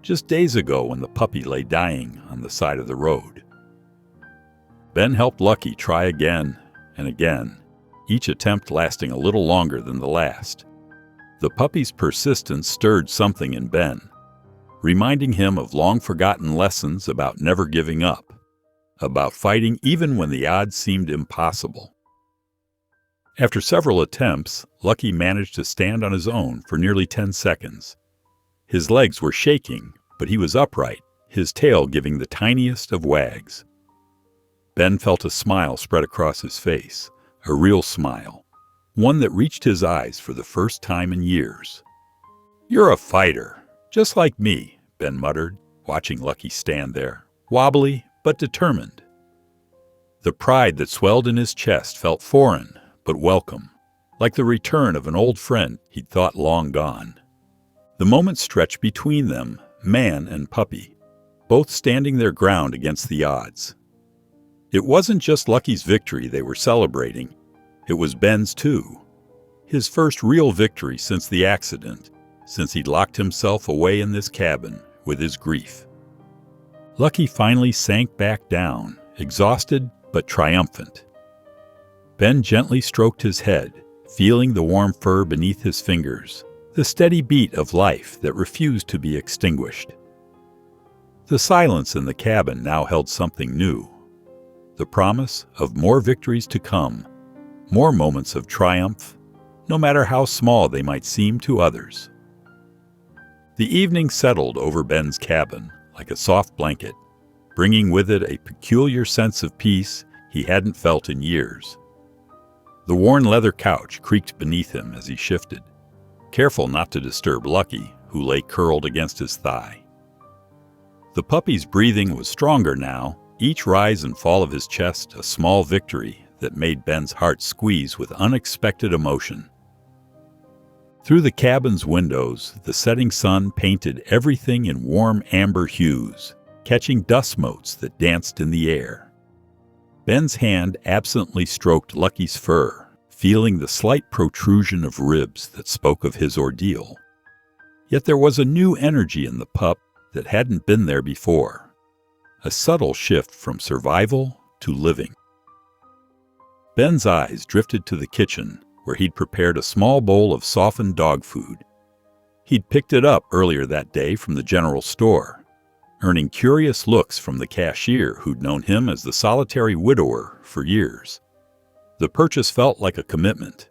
just days ago when the puppy lay dying on the side of the road. Ben helped Lucky try again and again, each attempt lasting a little longer than the last. The puppy's persistence stirred something in Ben, reminding him of long-forgotten lessons about never giving up, about fighting even when the odds seemed impossible. After several attempts, Lucky managed to stand on his own for nearly 10 seconds. His legs were shaking, but he was upright, his tail giving the tiniest of wags. Ben felt a smile spread across his face, a real smile, one that reached his eyes for the first time in years. "You're a fighter, just like me," Ben muttered, watching Lucky stand there, wobbly but determined. The pride that swelled in his chest felt foreign but welcome, like the return of an old friend he'd thought long gone. The moment stretched between them, man and puppy, both standing their ground against the odds. It wasn't just Lucky's victory they were celebrating, it was Ben's too. His first real victory since the accident, since he'd locked himself away in this cabin with his grief. Lucky finally sank back down, exhausted but triumphant. Ben gently stroked his head, feeling the warm fur beneath his fingers, the steady beat of life that refused to be extinguished. The silence in the cabin now held something new, the promise of more victories to come, more moments of triumph, no matter how small they might seem to others. The evening settled over Ben's cabin like a soft blanket, bringing with it a peculiar sense of peace he hadn't felt in years. The worn leather couch creaked beneath him as he shifted, careful not to disturb Lucky, who lay curled against his thigh. The puppy's breathing was stronger now, each rise and fall of his chest a small victory that made Ben's heart squeeze with unexpected emotion. Through the cabin's windows, the setting sun painted everything in warm amber hues, catching dust motes that danced in the air. Ben's hand absently stroked Lucky's fur, feeling the slight protrusion of ribs that spoke of his ordeal. Yet there was a new energy in the pup that hadn't been there before, a subtle shift from survival to living. Ben's eyes drifted to the kitchen, where he'd prepared a small bowl of softened dog food. He'd picked it up earlier that day from the general store, earning curious looks from the cashier who'd known him as the solitary widower for years. The purchase felt like a commitment,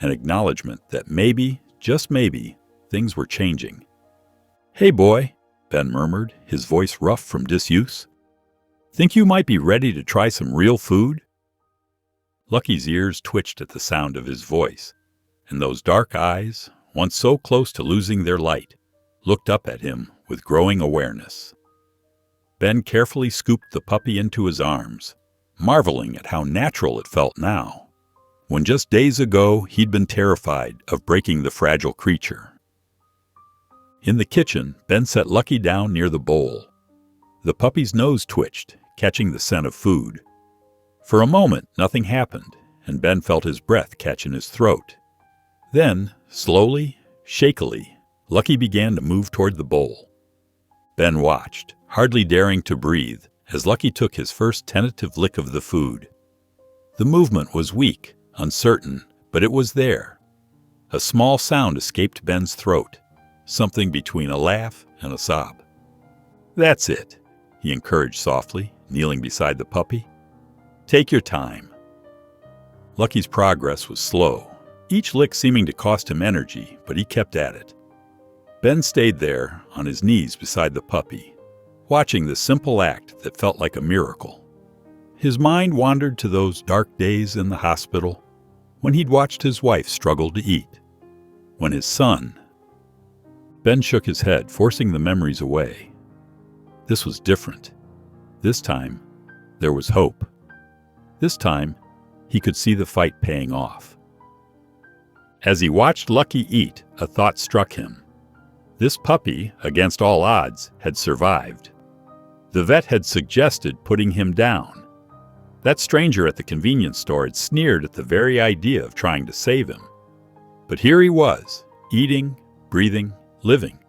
an acknowledgement that maybe, just maybe, things were changing. "Hey boy," Ben murmured, his voice rough from disuse. "Think you might be ready to try some real food?" Lucky's ears twitched at the sound of his voice, and those dark eyes, once so close to losing their light, looked up at him with growing awareness. Ben carefully scooped the puppy into his arms, marveling at how natural it felt now, when just days ago he'd been terrified of breaking the fragile creature. In the kitchen, Ben set Lucky down near the bowl. The puppy's nose twitched, catching the scent of food. For a moment, nothing happened, and Ben felt his breath catch in his throat. Then, slowly, shakily, Lucky began to move toward the bowl. Ben watched, hardly daring to breathe, as Lucky took his first tentative lick of the food. The movement was weak, uncertain, but it was there. A small sound escaped Ben's throat, something between a laugh and a sob. "That's it," he encouraged softly, kneeling beside the puppy. "Take your time." Lucky's progress was slow, each lick seeming to cost him energy, but he kept at it. Ben stayed there, on his knees beside the puppy, watching the simple act that felt like a miracle. His mind wandered to those dark days in the hospital, when he'd watched his wife struggle to eat, when his son... Ben shook his head, forcing the memories away. This was different. This time, there was hope. This time, he could see the fight paying off. As he watched Lucky eat, a thought struck him. This puppy, against all odds, had survived. The vet had suggested putting him down. That stranger at the convenience store had sneered at the very idea of trying to save him. But here he was, eating, breathing, living.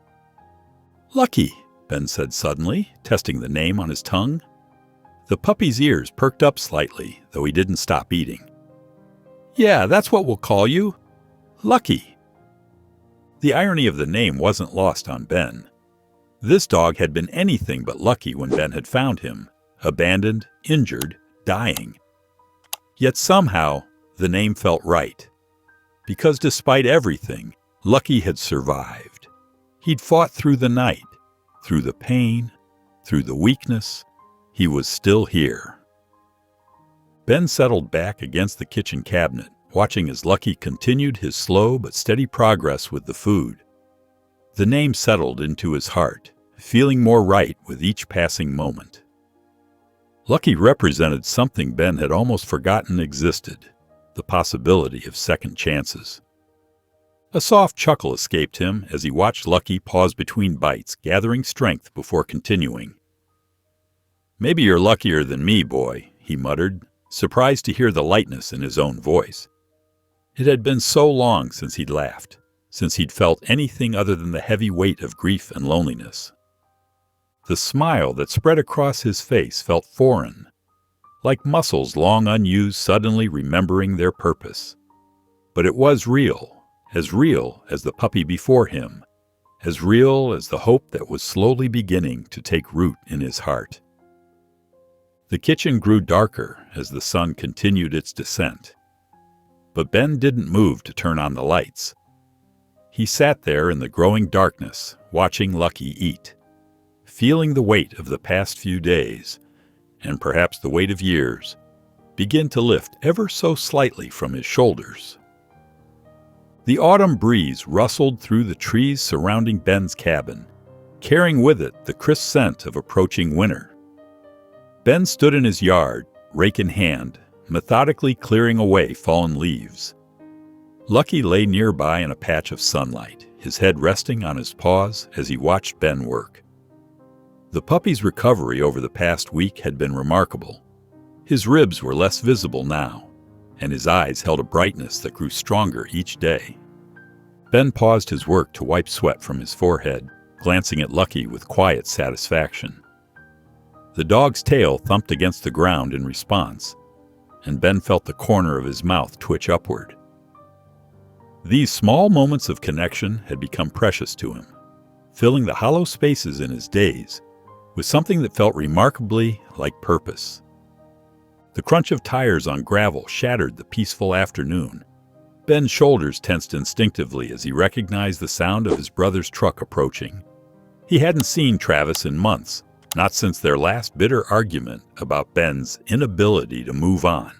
"Lucky," Ben said suddenly, testing the name on his tongue. The puppy's ears perked up slightly, though he didn't stop eating. "Yeah, that's what we'll call you. Lucky." The irony of the name wasn't lost on Ben. This dog had been anything but lucky when Ben had found him, abandoned, injured, dying. Yet somehow, the name felt right. Because despite everything, Lucky had survived. He'd fought through the night, through the pain, through the weakness. He was still here. Ben settled back against the kitchen cabinet, watching as Lucky continued his slow but steady progress with the food. The name settled into his heart, feeling more right with each passing moment. Lucky represented something Ben had almost forgotten existed, the possibility of second chances. A soft chuckle escaped him as he watched Lucky pause between bites, gathering strength before continuing. "Maybe you're luckier than me, boy," he muttered, surprised to hear the lightness in his own voice. It had been so long since he'd laughed, since he'd felt anything other than the heavy weight of grief and loneliness. The smile that spread across his face felt foreign, like muscles long unused suddenly remembering their purpose. But it was real as the puppy before him, as real as the hope that was slowly beginning to take root in his heart. The kitchen grew darker as the sun continued its descent. But Ben didn't move to turn on the lights. He sat there in the growing darkness, watching Lucky eat, feeling the weight of the past few days, and perhaps the weight of years, begin to lift ever so slightly from his shoulders. The autumn breeze rustled through the trees surrounding Ben's cabin, carrying with it the crisp scent of approaching winter. Ben stood in his yard, rake in hand, methodically clearing away fallen leaves. Lucky lay nearby in a patch of sunlight, his head resting on his paws as he watched Ben work. The puppy's recovery over the past week had been remarkable. His ribs were less visible now, and his eyes held a brightness that grew stronger each day. Ben paused his work to wipe sweat from his forehead, glancing at Lucky with quiet satisfaction. The dog's tail thumped against the ground in response, and Ben felt the corner of his mouth twitch upward. These small moments of connection had become precious to him, filling the hollow spaces in his days with something that felt remarkably like purpose. The crunch of tires on gravel shattered the peaceful afternoon. Ben's shoulders tensed instinctively as he recognized the sound of his brother's truck approaching. He hadn't seen Travis in months, not since their last bitter argument about Ben's inability to move on.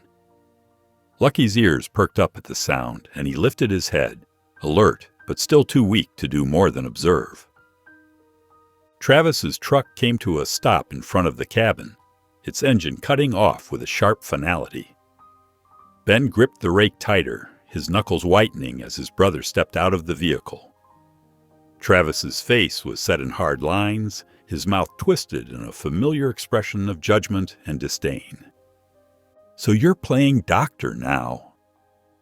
Lucky's ears perked up at the sound, and he lifted his head, alert but still too weak to do more than observe. Travis's truck came to a stop in front of the cabin, its engine cutting off with a sharp finality. Ben gripped the rake tighter, his knuckles whitening as his brother stepped out of the vehicle. Travis's face was set in hard lines, his mouth twisted in a familiar expression of judgment and disdain. "So you're playing doctor now?"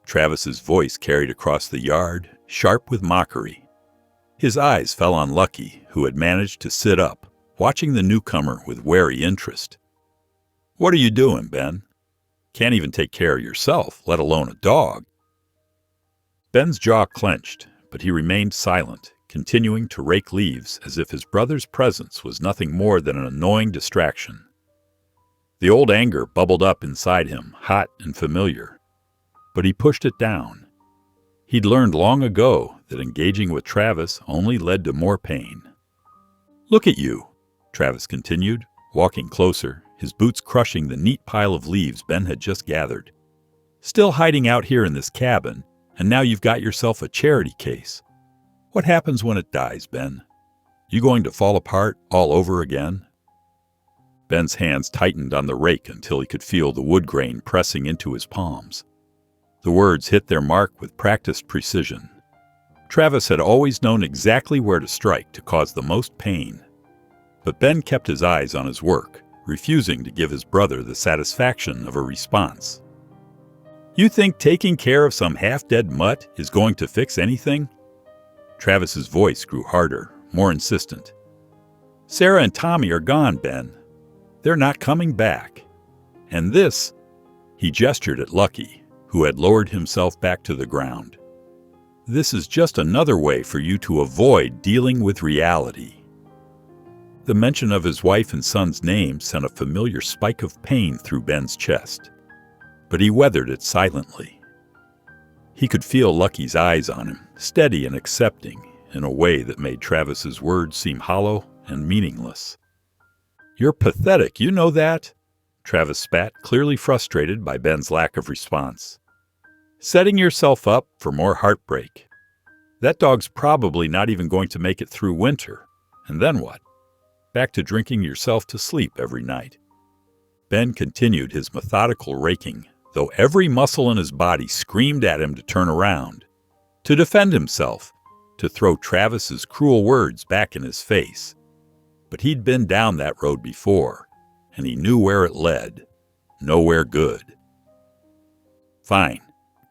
Travis's voice carried across the yard, sharp with mockery. His eyes fell on Lucky, who had managed to sit up, watching the newcomer with wary interest. "What are you doing, Ben? Can't even take care of yourself, let alone a dog." Ben's jaw clenched, but he remained silent, continuing to rake leaves as if his brother's presence was nothing more than an annoying distraction. The old anger bubbled up inside him, hot and familiar, but he pushed it down. He'd learned long ago that engaging with Travis only led to more pain. "Look at you," Travis continued, walking closer, his boots crushing the neat pile of leaves Ben had just gathered. "Still hiding out here in this cabin, and now you've got yourself a charity case. What happens when it dies, Ben? You going to fall apart all over again?" Ben's hands tightened on the rake until he could feel the wood grain pressing into his palms. The words hit their mark with practiced precision. Travis had always known exactly where to strike to cause the most pain. But Ben kept his eyes on his work, refusing to give his brother the satisfaction of a response. "You think taking care of some half-dead mutt is going to fix anything?" Travis's voice grew harder, more insistent. "Sarah and Tommy are gone, Ben. They're not coming back. And this," he gestured at Lucky, who had lowered himself back to the ground, "this is just another way for you to avoid dealing with reality." The mention of his wife and son's names sent a familiar spike of pain through Ben's chest, but he weathered it silently. He could feel Lucky's eyes on him, steady and accepting, in a way that made Travis's words seem hollow and meaningless. "You're pathetic, you know that?" Travis spat, clearly frustrated by Ben's lack of response. "Setting yourself up for more heartbreak. That dog's probably not even going to make it through winter. And then what? Back to drinking yourself to sleep every night." Ben continued his methodical raking, though every muscle in his body screamed at him to turn around, to defend himself, to throw Travis's cruel words back in his face. But he'd been down that road before, and he knew where it led. Nowhere good. "Fine,"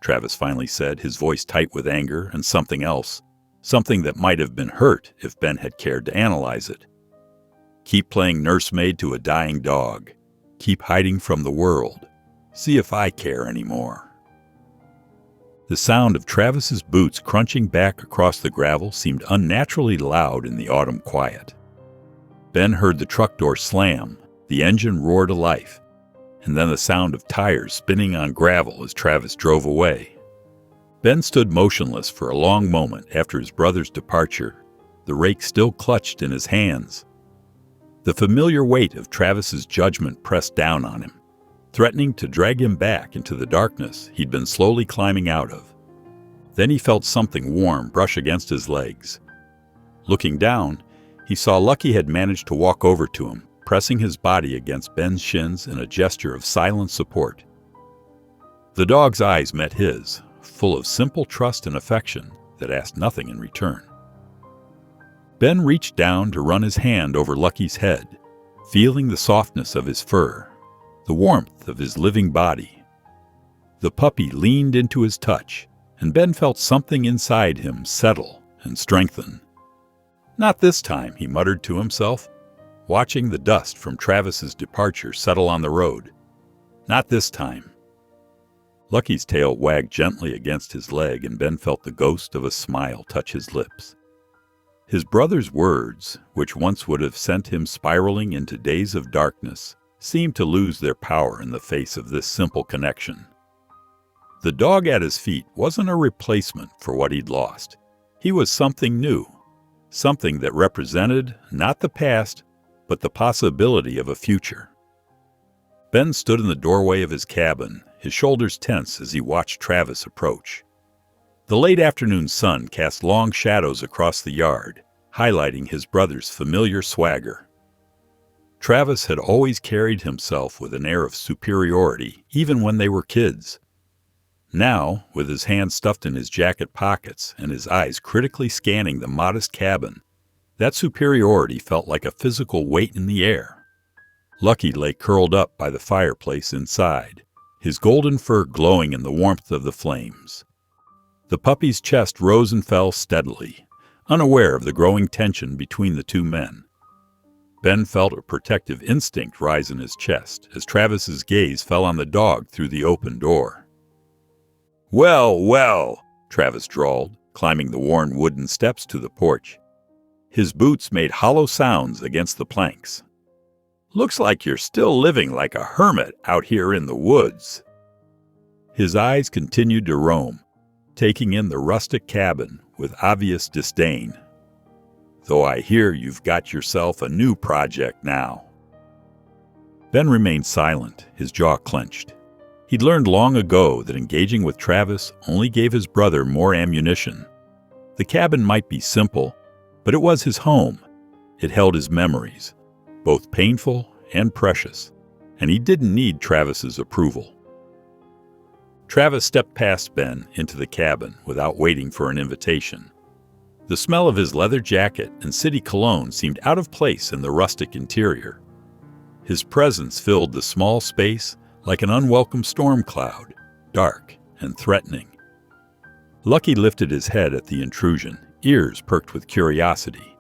Travis finally said, his voice tight with anger and something else, something that might have been hurt if Ben had cared to analyze it. "Keep playing nursemaid to a dying dog. Keep hiding from the world. See if I care anymore." The sound of Travis's boots crunching back across the gravel seemed unnaturally loud in the autumn quiet. Ben heard the truck door slam, the engine roar to life, and then the sound of tires spinning on gravel as Travis drove away. Ben stood motionless for a long moment after his brother's departure, the rake still clutched in his hands. The familiar weight of Travis's judgment pressed down on him, threatening to drag him back into the darkness he'd been slowly climbing out of. Then he felt something warm brush against his legs. Looking down, he saw Lucky had managed to walk over to him, pressing his body against Ben's shins in a gesture of silent support. The dog's eyes met his, full of simple trust and affection that asked nothing in return. Ben reached down to run his hand over Lucky's head, feeling the softness of his fur, the warmth of his living body. The puppy leaned into his touch, and Ben felt something inside him settle and strengthen. "Not this time," he muttered to himself, watching the dust from Travis's departure settle on the road. "Not this time." Lucky's tail wagged gently against his leg, and Ben felt the ghost of a smile touch his lips. His brother's words, which once would have sent him spiraling into days of darkness, seemed to lose their power in the face of this simple connection. The dog at his feet wasn't a replacement for what he'd lost. He was something new, something that represented not the past, but the possibility of a future. Ben stood in the doorway of his cabin, his shoulders tense as he watched Travis approach. The late afternoon sun cast long shadows across the yard, highlighting his brother's familiar swagger. Travis had always carried himself with an air of superiority, even when they were kids. Now, with his hands stuffed in his jacket pockets and his eyes critically scanning the modest cabin, that superiority felt like a physical weight in the air. Lucky lay curled up by the fireplace inside, his golden fur glowing in the warmth of the flames. The puppy's chest rose and fell steadily, unaware of the growing tension between the two men. Ben felt a protective instinct rise in his chest as Travis's gaze fell on the dog through the open door. "Well, well," Travis drawled, climbing the worn wooden steps to the porch. His boots made hollow sounds against the planks. "Looks like you're still living like a hermit out here in the woods." His eyes continued to roam, taking in the rustic cabin with obvious disdain. "Though I hear you've got yourself a new project now." Ben remained silent, his jaw clenched. He'd learned long ago that engaging with Travis only gave his brother more ammunition. The cabin might be simple, but it was his home. It held his memories, both painful and precious, and he didn't need Travis's approval. Travis stepped past Ben into the cabin without waiting for an invitation. The smell of his leather jacket and city cologne seemed out of place in the rustic interior. His presence filled the small space like an unwelcome storm cloud, dark and threatening. Lucky lifted his head at the intrusion, ears perked with curiosity.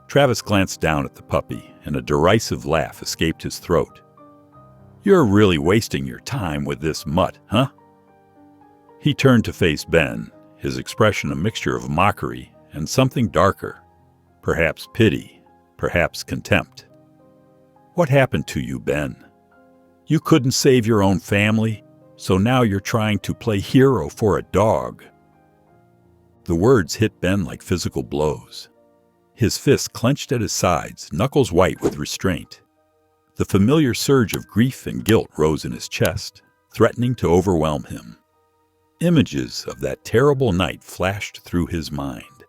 Travis glanced down at the puppy, and a derisive laugh escaped his throat. "You're really wasting your time with this mutt, huh?" He turned to face Ben, his expression a mixture of mockery and something darker, perhaps pity, perhaps contempt. "What happened to you, Ben? You couldn't save your own family, so now you're trying to play hero for a dog." The words hit Ben like physical blows. His fists clenched at his sides, knuckles white with restraint. The familiar surge of grief and guilt rose in his chest, threatening to overwhelm him. Images of that terrible night flashed through his mind.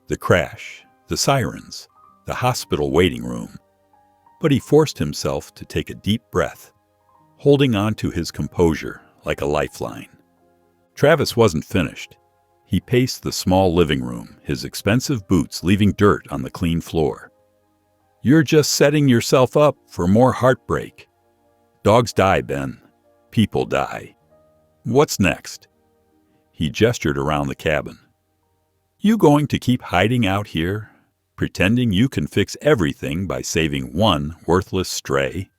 The crash, the sirens, the hospital waiting room. But he forced himself to take a deep breath, holding on to his composure like a lifeline. Travis wasn't finished. He paced the small living room, his expensive boots leaving dirt on the clean floor. "You're just setting yourself up for more heartbreak. Dogs die, Ben. People die. What's next?" He gestured around the cabin. "You going to keep hiding out here, pretending you can fix everything by saving one worthless stray?"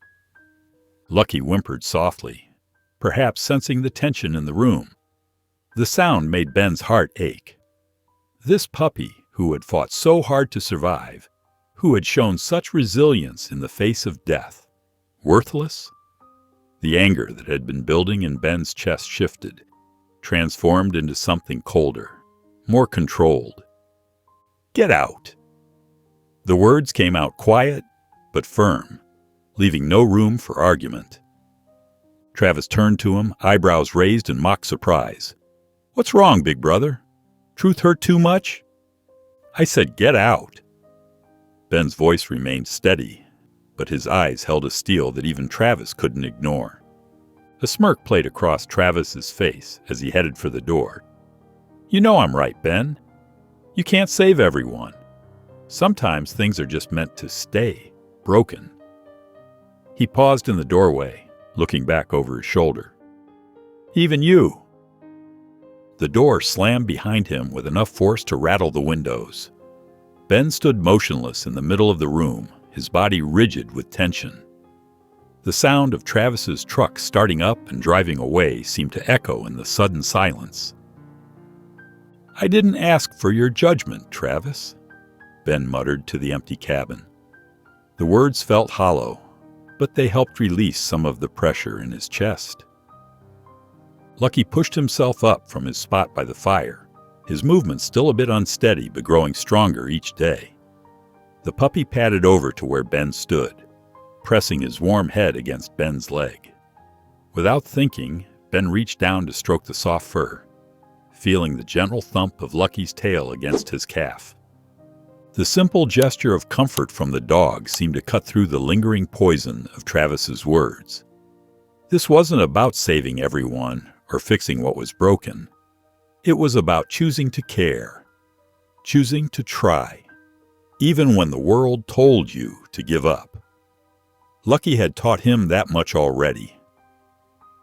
Lucky whimpered softly, perhaps sensing the tension in the room. The sound made Ben's heart ache. This puppy, who had fought so hard to survive, who had shown such resilience in the face of death, worthless? The anger that had been building in Ben's chest shifted, transformed into something colder, more controlled. "Get out!" The words came out quiet but firm, leaving no room for argument. Travis turned to him, eyebrows raised in mock surprise. "What's wrong, big brother? Truth hurt too much?" "I said get out." Ben's voice remained steady, but his eyes held a steel that even Travis couldn't ignore. A smirk played across Travis's face as he headed for the door. "You know I'm right, Ben. You can't save everyone. Sometimes things are just meant to stay broken." He paused in the doorway, looking back over his shoulder. "Even you." The door slammed behind him with enough force to rattle the windows. Ben stood motionless in the middle of the room, his body rigid with tension. The sound of Travis's truck starting up and driving away seemed to echo in the sudden silence. "I didn't ask for your judgment, Travis," Ben muttered to the empty cabin. The words felt hollow, but they helped release some of the pressure in his chest. Lucky pushed himself up from his spot by the fire, his movements still a bit unsteady but growing stronger each day. The puppy padded over to where Ben stood, pressing his warm head against Ben's leg. Without thinking, Ben reached down to stroke the soft fur, feeling the gentle thump of Lucky's tail against his calf. The simple gesture of comfort from the dog seemed to cut through the lingering poison of Travis's words. This wasn't about saving everyone or fixing what was broken. It was about choosing to care, choosing to try, even when the world told you to give up. Lucky had taught him that much already.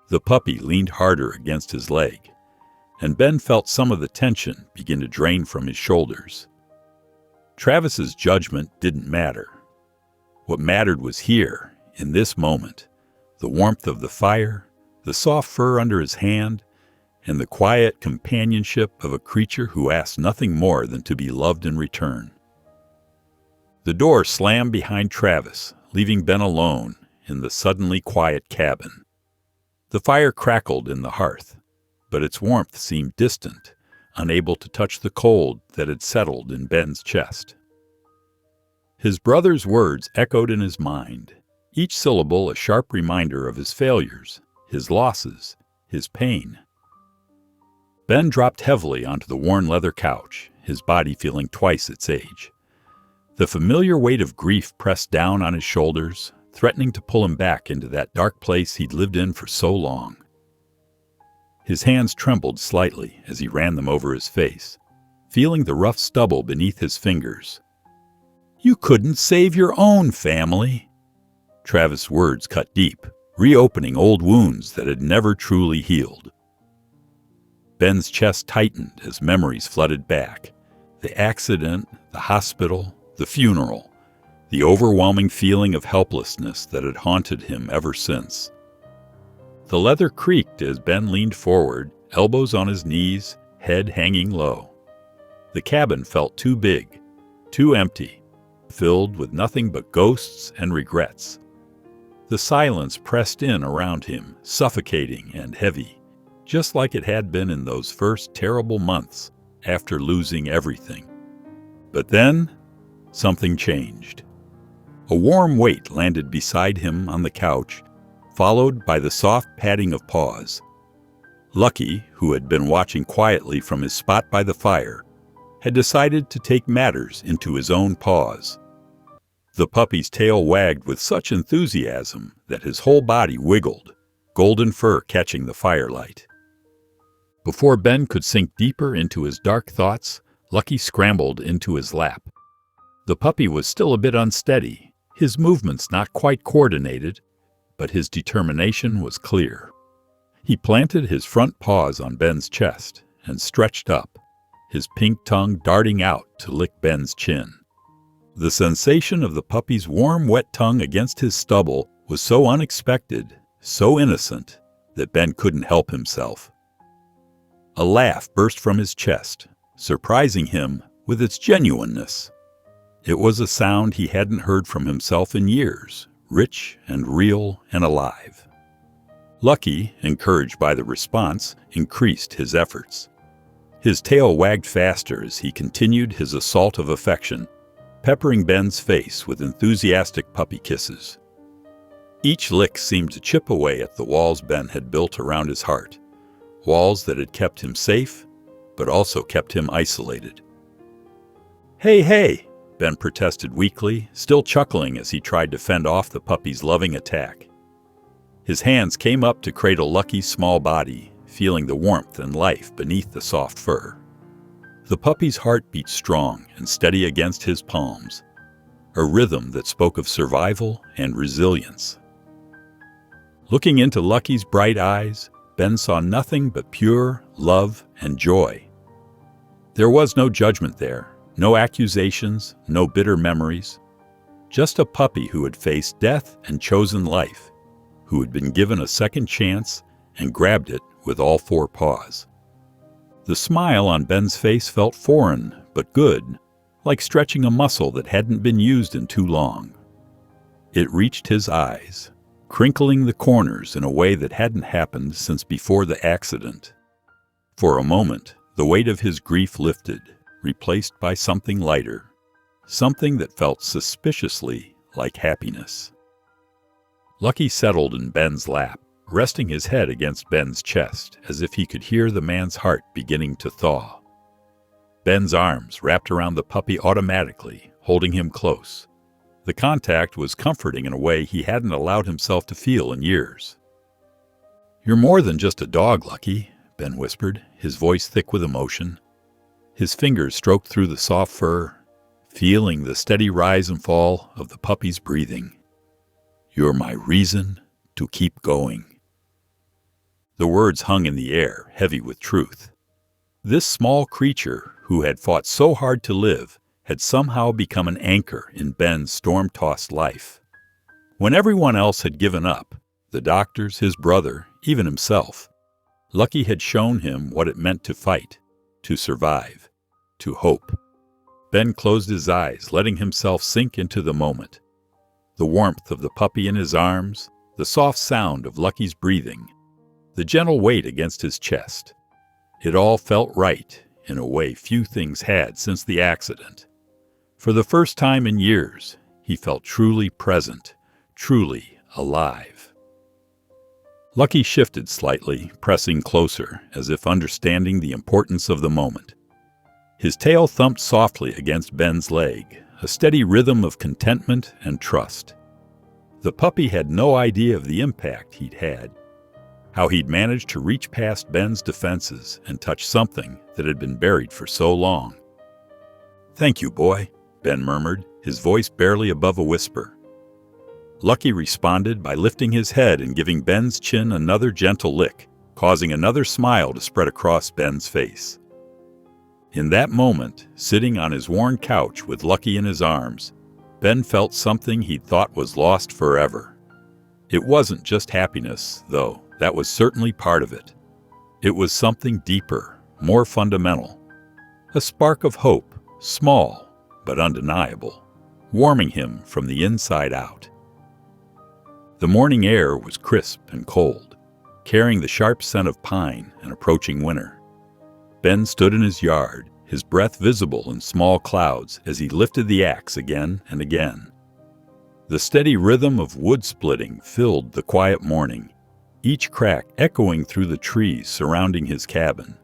The puppy leaned harder against his leg, and Ben felt some of the tension begin to drain from his shoulders. Travis's judgment didn't matter. What mattered was here, in this moment, the warmth of the fire, the soft fur under his hand, and the quiet companionship of a creature who asked nothing more than to be loved in return. The door slammed behind Travis, leaving Ben alone in the suddenly quiet cabin. The fire crackled in the hearth, but its warmth seemed distant, unable to touch the cold that had settled in Ben's chest. His brother's words echoed in his mind, each syllable a sharp reminder of his failures, his losses, his pain. Ben dropped heavily onto the worn leather couch, his body feeling twice its age. The familiar weight of grief pressed down on his shoulders, threatening to pull him back into that dark place he'd lived in for so long. His hands trembled slightly as he ran them over his face, feeling the rough stubble beneath his fingers. "You couldn't save your own family." Travis' words cut deep, reopening old wounds that had never truly healed. Ben's chest tightened as memories flooded back. The accident, the hospital, the funeral, the overwhelming feeling of helplessness that had haunted him ever since. The leather creaked as Ben leaned forward, elbows on his knees, head hanging low. The cabin felt too big, too empty, filled with nothing but ghosts and regrets. The silence pressed in around him, suffocating and heavy, just like it had been in those first terrible months after losing everything. But then, something changed. A warm weight landed beside him on the couch, followed by the soft patting of paws. Lucky, who had been watching quietly from his spot by the fire, had decided to take matters into his own paws. The puppy's tail wagged with such enthusiasm that his whole body wiggled, golden fur catching the firelight. Before Ben could sink deeper into his dark thoughts, Lucky scrambled into his lap. The puppy was still a bit unsteady, his movements not quite coordinated, but his determination was clear. He planted his front paws on Ben's chest and stretched up, his pink tongue darting out to lick Ben's chin. The sensation of the puppy's warm, wet tongue against his stubble was so unexpected, so innocent, that Ben couldn't help himself. A laugh burst from his chest, surprising him with its genuineness. It was a sound he hadn't heard from himself in years, rich and real and alive. Lucky, encouraged by the response, increased his efforts. His tail wagged faster as he continued his assault of affection, peppering Ben's face with enthusiastic puppy kisses. Each lick seemed to chip away at the walls Ben had built around his heart, walls that had kept him safe, but also kept him isolated. "Hey, hey!" Ben protested weakly, still chuckling as he tried to fend off the puppy's loving attack. His hands came up to cradle Lucky's small body, feeling the warmth and life beneath the soft fur. The puppy's heart beat strong and steady against his palms, a rhythm that spoke of survival and resilience. Looking into Lucky's bright eyes, Ben saw nothing but pure love and joy. There was no judgment there, no accusations, no bitter memories. Just a puppy who had faced death and chosen life, who had been given a second chance and grabbed it with all four paws. The smile on Ben's face felt foreign but good, like stretching a muscle that hadn't been used in too long. It reached his eyes, crinkling the corners in a way that hadn't happened since before the accident. For a moment, the weight of his grief lifted, replaced by something lighter, something that felt suspiciously like happiness. Lucky settled in Ben's lap, resting his head against Ben's chest as if he could hear the man's heart beginning to thaw. Ben's arms wrapped around the puppy automatically, holding him close. The contact was comforting in a way he hadn't allowed himself to feel in years. "You're more than just a dog, Lucky," Ben whispered, his voice thick with emotion. His fingers stroked through the soft fur, feeling the steady rise and fall of the puppy's breathing. "You're my reason to keep going." The words hung in the air, heavy with truth. This small creature, who had fought so hard to live, had somehow become an anchor in Ben's storm-tossed life. When everyone else had given up, the doctors, his brother, even himself, Lucky had shown him what it meant to fight, to survive, to hope. Ben closed his eyes, letting himself sink into the moment. The warmth of the puppy in his arms, the soft sound of Lucky's breathing, the gentle weight against his chest. It all felt right, in a way few things had since the accident. For the first time in years, he felt truly present, truly alive. Lucky shifted slightly, pressing closer, as if understanding the importance of the moment. His tail thumped softly against Ben's leg, a steady rhythm of contentment and trust. The puppy had no idea of the impact he'd had, how he'd managed to reach past Ben's defenses and touch something that had been buried for so long. "Thank you, boy," Ben murmured, his voice barely above a whisper. Lucky responded by lifting his head and giving Ben's chin another gentle lick, causing another smile to spread across Ben's face. In that moment, sitting on his worn couch with Lucky in his arms, Ben felt something he'd thought was lost forever. It wasn't just happiness, though. That was certainly part of it. It was something deeper, more fundamental. A spark of hope, small but undeniable, warming him from the inside out. The morning air was crisp and cold, carrying the sharp scent of pine and approaching winter. Ben stood in his yard, his breath visible in small clouds as he lifted the axe again and again. The steady rhythm of wood splitting filled the quiet morning, each crack echoing through the trees surrounding his cabin.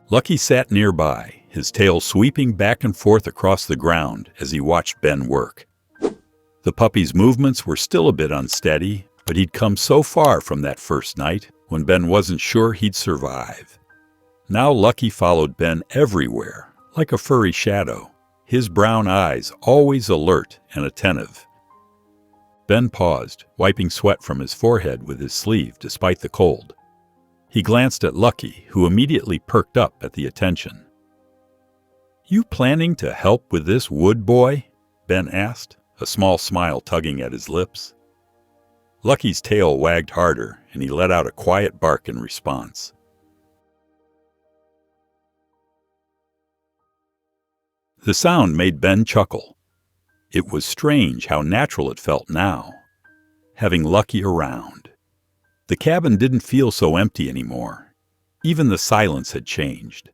Lucky sat nearby, his tail sweeping back and forth across the ground as he watched Ben work. The puppy's movements were still a bit unsteady, but he'd come so far from that first night when Ben wasn't sure he'd survive. Now Lucky followed Ben everywhere, like a furry shadow, his brown eyes always alert and attentive. Ben paused, wiping sweat from his forehead with his sleeve despite the cold. He glanced at Lucky, who immediately perked up at the attention. "You planning to help with this wood, boy?" Ben asked, a small smile tugging at his lips. Lucky's tail wagged harder, and he let out a quiet bark in response. The sound made Ben chuckle. It was strange how natural it felt now, having Lucky around. The cabin didn't feel so empty anymore. Even the silence had changed.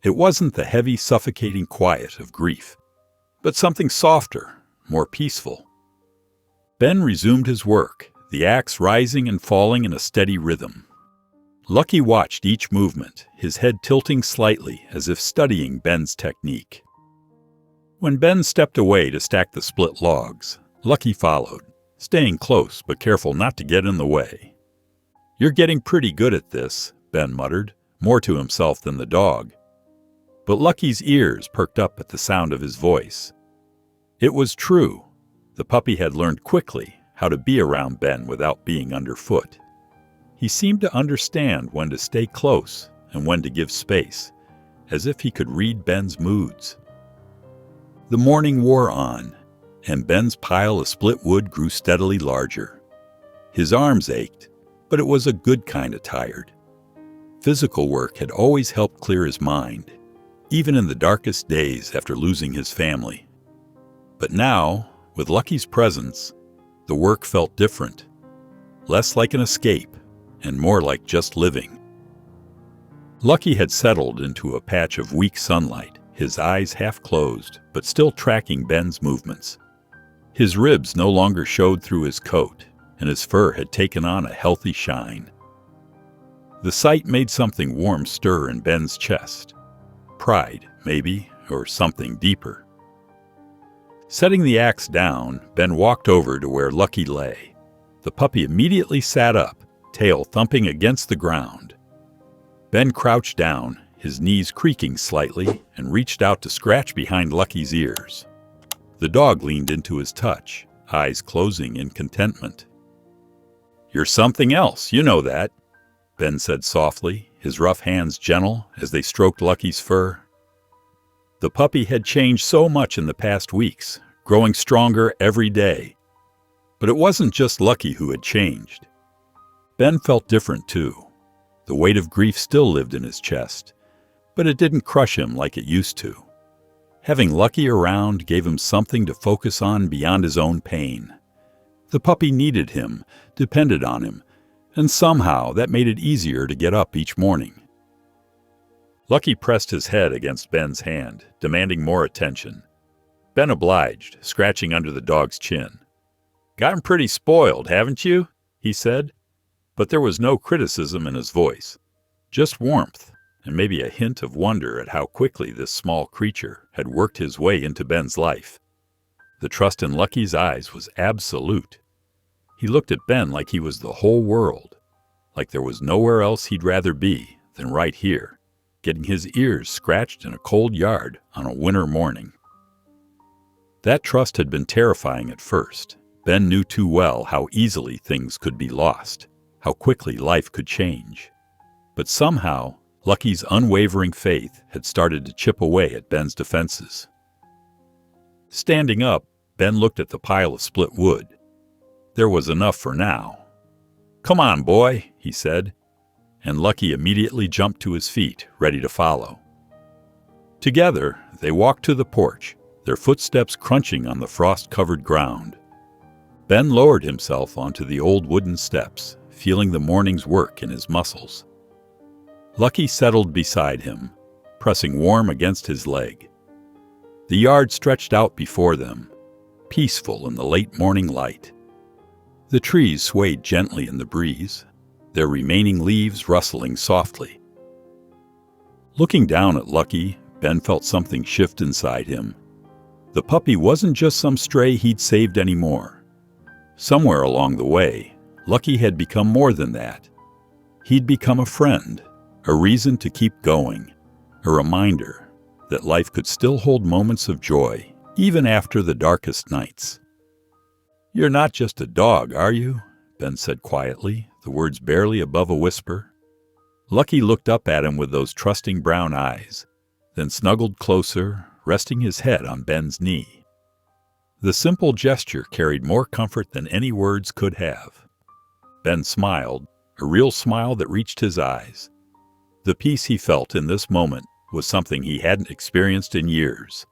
It wasn't the heavy, suffocating quiet of grief, but something softer, more peaceful. Ben resumed his work, the axe rising and falling in a steady rhythm. Lucky watched each movement, his head tilting slightly as if studying Ben's technique. When Ben stepped away to stack the split logs, Lucky followed, staying close but careful not to get in the way. "You're getting pretty good at this," Ben muttered, more to himself than the dog. But Lucky's ears perked up at the sound of his voice. It was true. The puppy had learned quickly how to be around Ben without being underfoot. He seemed to understand when to stay close and when to give space, as if he could read Ben's moods. The morning wore on, and Ben's pile of split wood grew steadily larger. His arms ached, but it was a good kind of tired. Physical work had always helped clear his mind, even in the darkest days after losing his family. But now, with Lucky's presence, the work felt different, less like an escape and more like just living. Lucky had settled into a patch of weak sunlight, his eyes half closed, but still tracking Ben's movements. His ribs no longer showed through his coat, and his fur had taken on a healthy shine. The sight made something warm stir in Ben's chest. Pride, maybe, or something deeper. Setting the axe down, Ben walked over to where Lucky lay. The puppy immediately sat up, tail thumping against the ground. Ben crouched down, his knees creaking slightly, and reached out to scratch behind Lucky's ears. The dog leaned into his touch, eyes closing in contentment. "You're something else, you know that," Ben said softly, his rough hands gentle as they stroked Lucky's fur. The puppy had changed so much in the past weeks, growing stronger every day. But it wasn't just Lucky who had changed. Ben felt different too. The weight of grief still lived in his chest, but it didn't crush him like it used to. Having Lucky around gave him something to focus on beyond his own pain. The puppy needed him, depended on him, and somehow that made it easier to get up each morning. Lucky pressed his head against Ben's hand, demanding more attention. Ben obliged, scratching under the dog's chin. "Got him pretty spoiled, haven't you?" he said. But there was no criticism in his voice, just warmth and maybe a hint of wonder at how quickly this small creature had worked his way into Ben's life. The trust in Lucky's eyes was absolute. He looked at Ben like he was the whole world, like there was nowhere else he'd rather be than right here, getting his ears scratched in a cold yard on a winter morning. That trust had been terrifying at first. Ben knew too well how easily things could be lost, how quickly life could change. But somehow, Lucky's unwavering faith had started to chip away at Ben's defenses. Standing up, Ben looked at the pile of split wood. There was enough for now. "Come on, boy," he said, and Lucky immediately jumped to his feet, ready to follow. Together, they walked to the porch, their footsteps crunching on the frost-covered ground. Ben lowered himself onto the old wooden steps, feeling the morning's work in his muscles. Lucky settled beside him, pressing warm against his leg. The yard stretched out before them, peaceful in the late morning light. The trees swayed gently in the breeze, their remaining leaves rustling softly. Looking down at Lucky, Ben felt something shift inside him. The puppy wasn't just some stray he'd saved anymore. Somewhere along the way, Lucky had become more than that. He'd become a friend, a reason to keep going, a reminder that life could still hold moments of joy, even after the darkest nights. "You're not just a dog, are you?" Ben said quietly, the words barely above a whisper. Lucky looked up at him with those trusting brown eyes, then snuggled closer, resting his head on Ben's knee. The simple gesture carried more comfort than any words could have. Ben smiled, a real smile that reached his eyes. The peace he felt in this moment was something he hadn't experienced in years.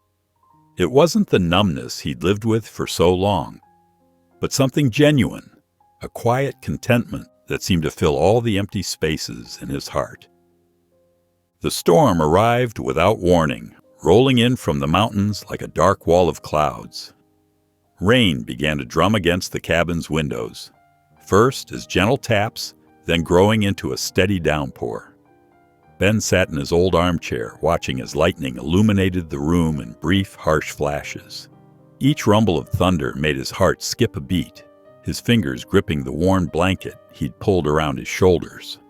It wasn't the numbness he'd lived with for so long, but something genuine, a quiet contentment that seemed to fill all the empty spaces in his heart. The storm arrived without warning, rolling in from the mountains like a dark wall of clouds. Rain began to drum against the cabin's windows, first as gentle taps, then growing into a steady downpour. Ben sat in his old armchair, watching as lightning illuminated the room in brief, harsh flashes. Each rumble of thunder made his heart skip a beat, his fingers gripping the worn blanket he'd pulled around his shoulders.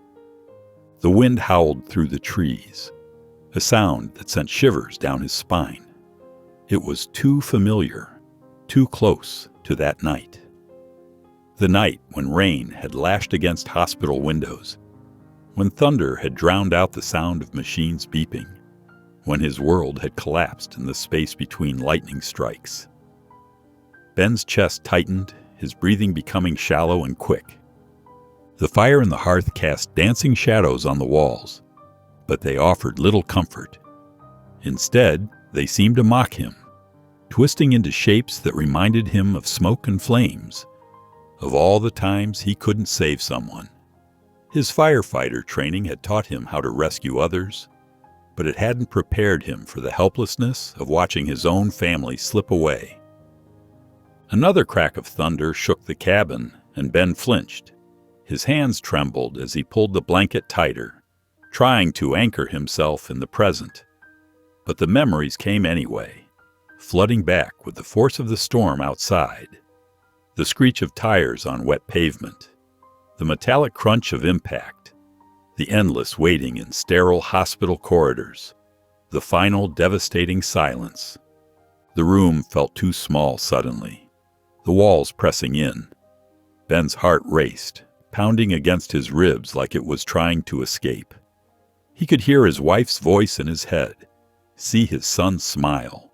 The wind howled through the trees, a sound that sent shivers down his spine. It was too familiar, too close to that night. The night when rain had lashed against hospital windows, when thunder had drowned out the sound of machines beeping, when his world had collapsed in the space between lightning strikes. Ben's chest tightened, his breathing becoming shallow and quick. The fire in the hearth cast dancing shadows on the walls, but they offered little comfort. Instead, they seemed to mock him, twisting into shapes that reminded him of smoke and flames, of all the times he couldn't save someone. His firefighter training had taught him how to rescue others, but it hadn't prepared him for the helplessness of watching his own family slip away. Another crack of thunder shook the cabin, and Ben flinched. His hands trembled as he pulled the blanket tighter, trying to anchor himself in the present. But the memories came anyway, flooding back with the force of the storm outside. The screech of tires on wet pavement, the metallic crunch of impact, the endless waiting in sterile hospital corridors, the final devastating silence. The room felt too small suddenly, the walls pressing in. Ben's heart raced, pounding against his ribs like it was trying to escape. He could hear his wife's voice in his head, see his son smile,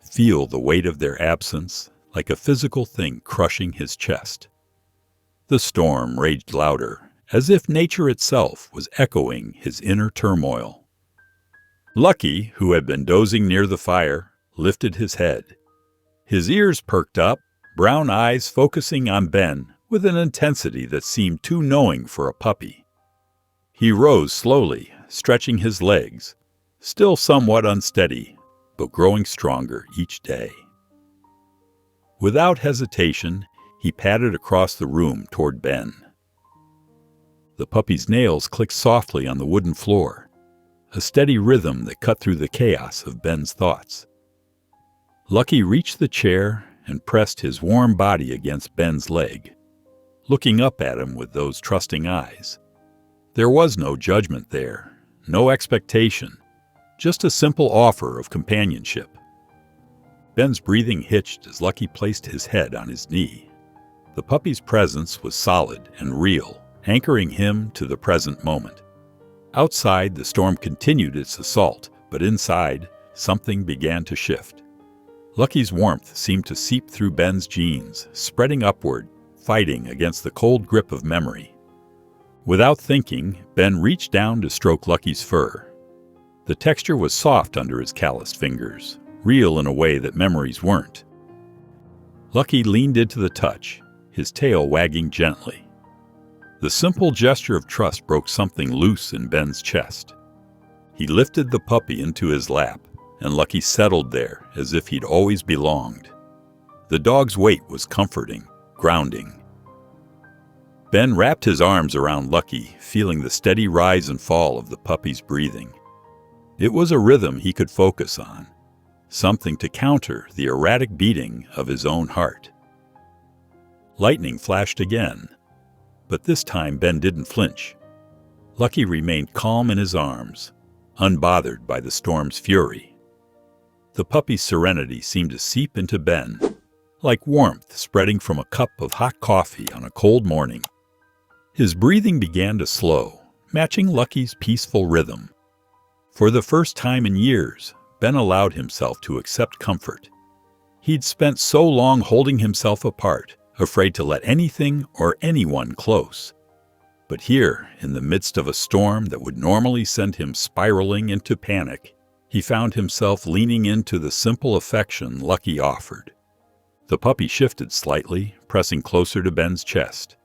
feel the weight of their absence like a physical thing crushing his chest. The storm raged louder, as if nature itself was echoing his inner turmoil. Lucky, who had been dozing near the fire, lifted his head. His ears perked up, brown eyes focusing on Ben with an intensity that seemed too knowing for a puppy. He rose slowly, stretching his legs, still somewhat unsteady, but growing stronger each day. Without hesitation, he padded across the room toward Ben. The puppy's nails clicked softly on the wooden floor, a steady rhythm that cut through the chaos of Ben's thoughts. Lucky reached the chair and pressed his warm body against Ben's leg, looking up at him with those trusting eyes. There was no judgment there, no expectation, just a simple offer of companionship. Ben's breathing hitched as Lucky placed his head on his knee. The puppy's presence was solid and real, anchoring him to the present moment. Outside, the storm continued its assault, but inside, something began to shift. Lucky's warmth seemed to seep through Ben's jeans, spreading upward, fighting against the cold grip of memory. Without thinking, Ben reached down to stroke Lucky's fur. The texture was soft under his calloused fingers, real in a way that memories weren't. Lucky leaned into the touch, his tail wagging gently. The simple gesture of trust broke something loose in Ben's chest. He lifted the puppy into his lap, and Lucky settled there as if he'd always belonged. The dog's weight was comforting, grounding. Ben wrapped his arms around Lucky, feeling the steady rise and fall of the puppy's breathing. It was a rhythm he could focus on, something to counter the erratic beating of his own heart. Lightning flashed again, but this time Ben didn't flinch. Lucky remained calm in his arms, unbothered by the storm's fury. The puppy's serenity seemed to seep into Ben, like warmth spreading from a cup of hot coffee on a cold morning. His breathing began to slow, matching Lucky's peaceful rhythm. For the first time in years, Ben allowed himself to accept comfort. He'd spent so long holding himself apart, afraid to let anything or anyone close. But here, in the midst of a storm that would normally send him spiraling into panic, he found himself leaning into the simple affection Lucky offered. The puppy shifted slightly, pressing closer to Ben's chest.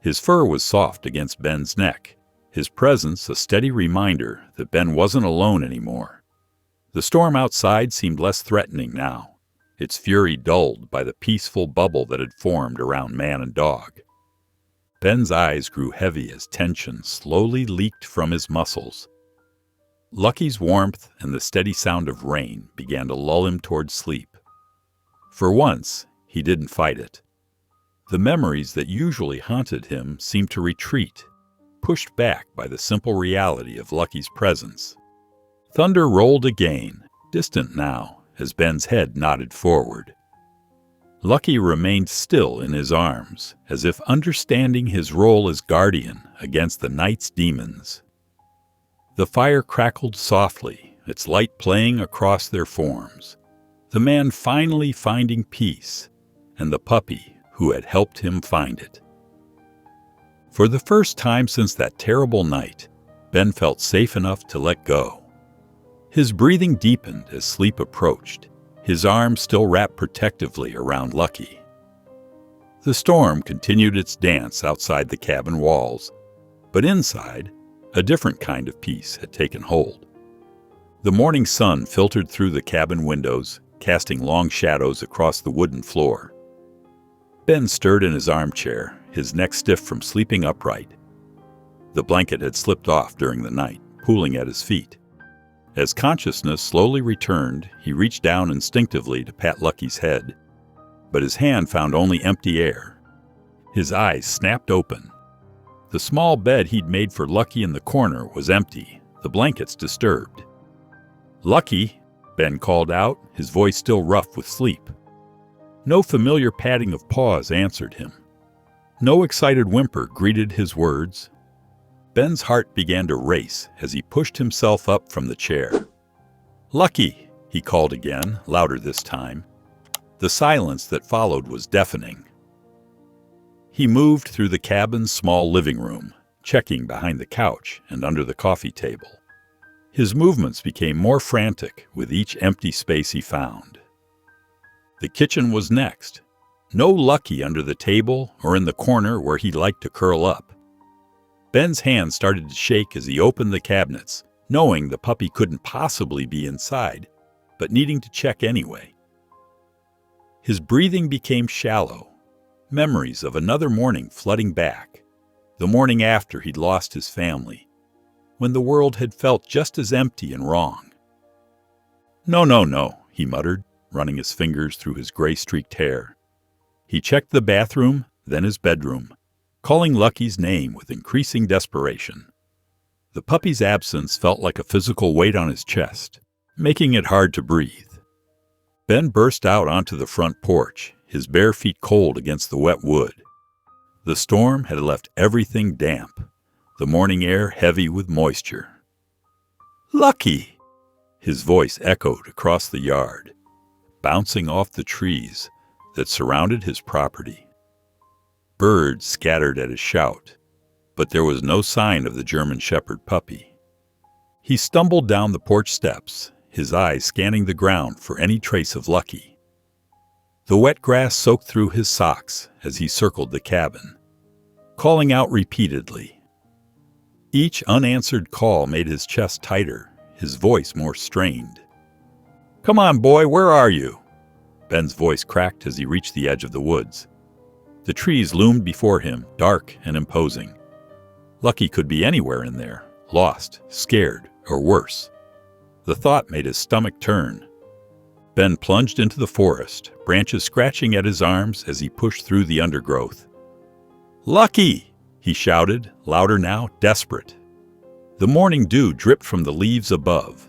His fur was soft against Ben's neck, his presence a steady reminder that Ben wasn't alone anymore. The storm outside seemed less threatening now, its fury dulled by the peaceful bubble that had formed around man and dog. Ben's eyes grew heavy as tension slowly leaked from his muscles. Lucky's warmth and the steady sound of rain began to lull him toward sleep. For once, he didn't fight it. The memories that usually haunted him seemed to retreat, pushed back by the simple reality of Lucky's presence. Thunder rolled again, distant now, as Ben's head nodded forward. Lucky remained still in his arms, as if understanding his role as guardian against the night's demons. The fire crackled softly, its light playing across their forms. The man finally finding peace, and the puppy who had helped him find it. For the first time since that terrible night, Ben felt safe enough to let go. His breathing deepened as sleep approached, his arms still wrapped protectively around Lucky. The storm continued its dance outside the cabin walls, but inside, a different kind of peace had taken hold. The morning sun filtered through the cabin windows, casting long shadows across the wooden floor. Ben stirred in his armchair, his neck stiff from sleeping upright. The blanket had slipped off during the night, pooling at his feet. As consciousness slowly returned, he reached down instinctively to pat Lucky's head, but his hand found only empty air. His eyes snapped open. The small bed he'd made for Lucky in the corner was empty, the blankets disturbed. "Lucky," Ben called out, his voice still rough with sleep. No familiar patting of paws answered him. No excited whimper greeted his words. Ben's heart began to race as he pushed himself up from the chair. "Lucky," he called again, louder this time. The silence that followed was deafening. He moved through the cabin's small living room, checking behind the couch and under the coffee table. His movements became more frantic with each empty space he found. The kitchen was next. No Lucky under the table or in the corner where he liked to curl up. Ben's hand started to shake as he opened the cabinets, knowing the puppy couldn't possibly be inside, but needing to check anyway. His breathing became shallow, memories of another morning flooding back, the morning after he'd lost his family, when the world had felt just as empty and wrong. No, no, no, he muttered, running his fingers through his gray-streaked hair. He checked the bathroom, then his bedroom, calling Lucky's name with increasing desperation. The puppy's absence felt like a physical weight on his chest, making it hard to breathe. Ben burst out onto the front porch, his bare feet cold against the wet wood. The storm had left everything damp, the morning air heavy with moisture. "Lucky!" His voice echoed across the yard, bouncing off the trees that surrounded his property. Birds scattered at his shout, but there was no sign of the German Shepherd puppy. He stumbled down the porch steps, his eyes scanning the ground for any trace of Lucky. The wet grass soaked through his socks as he circled the cabin, calling out repeatedly. Each unanswered call made his chest tighter, his voice more strained. "Come on, boy, where are you?" Ben's voice cracked as he reached the edge of the woods. The trees loomed before him, dark and imposing. Lucky could be anywhere in there, lost, scared, or worse. The thought made his stomach turn. Ben plunged into the forest, branches scratching at his arms as he pushed through the undergrowth. "Lucky!" he shouted, louder now, desperate. The morning dew dripped from the leaves above,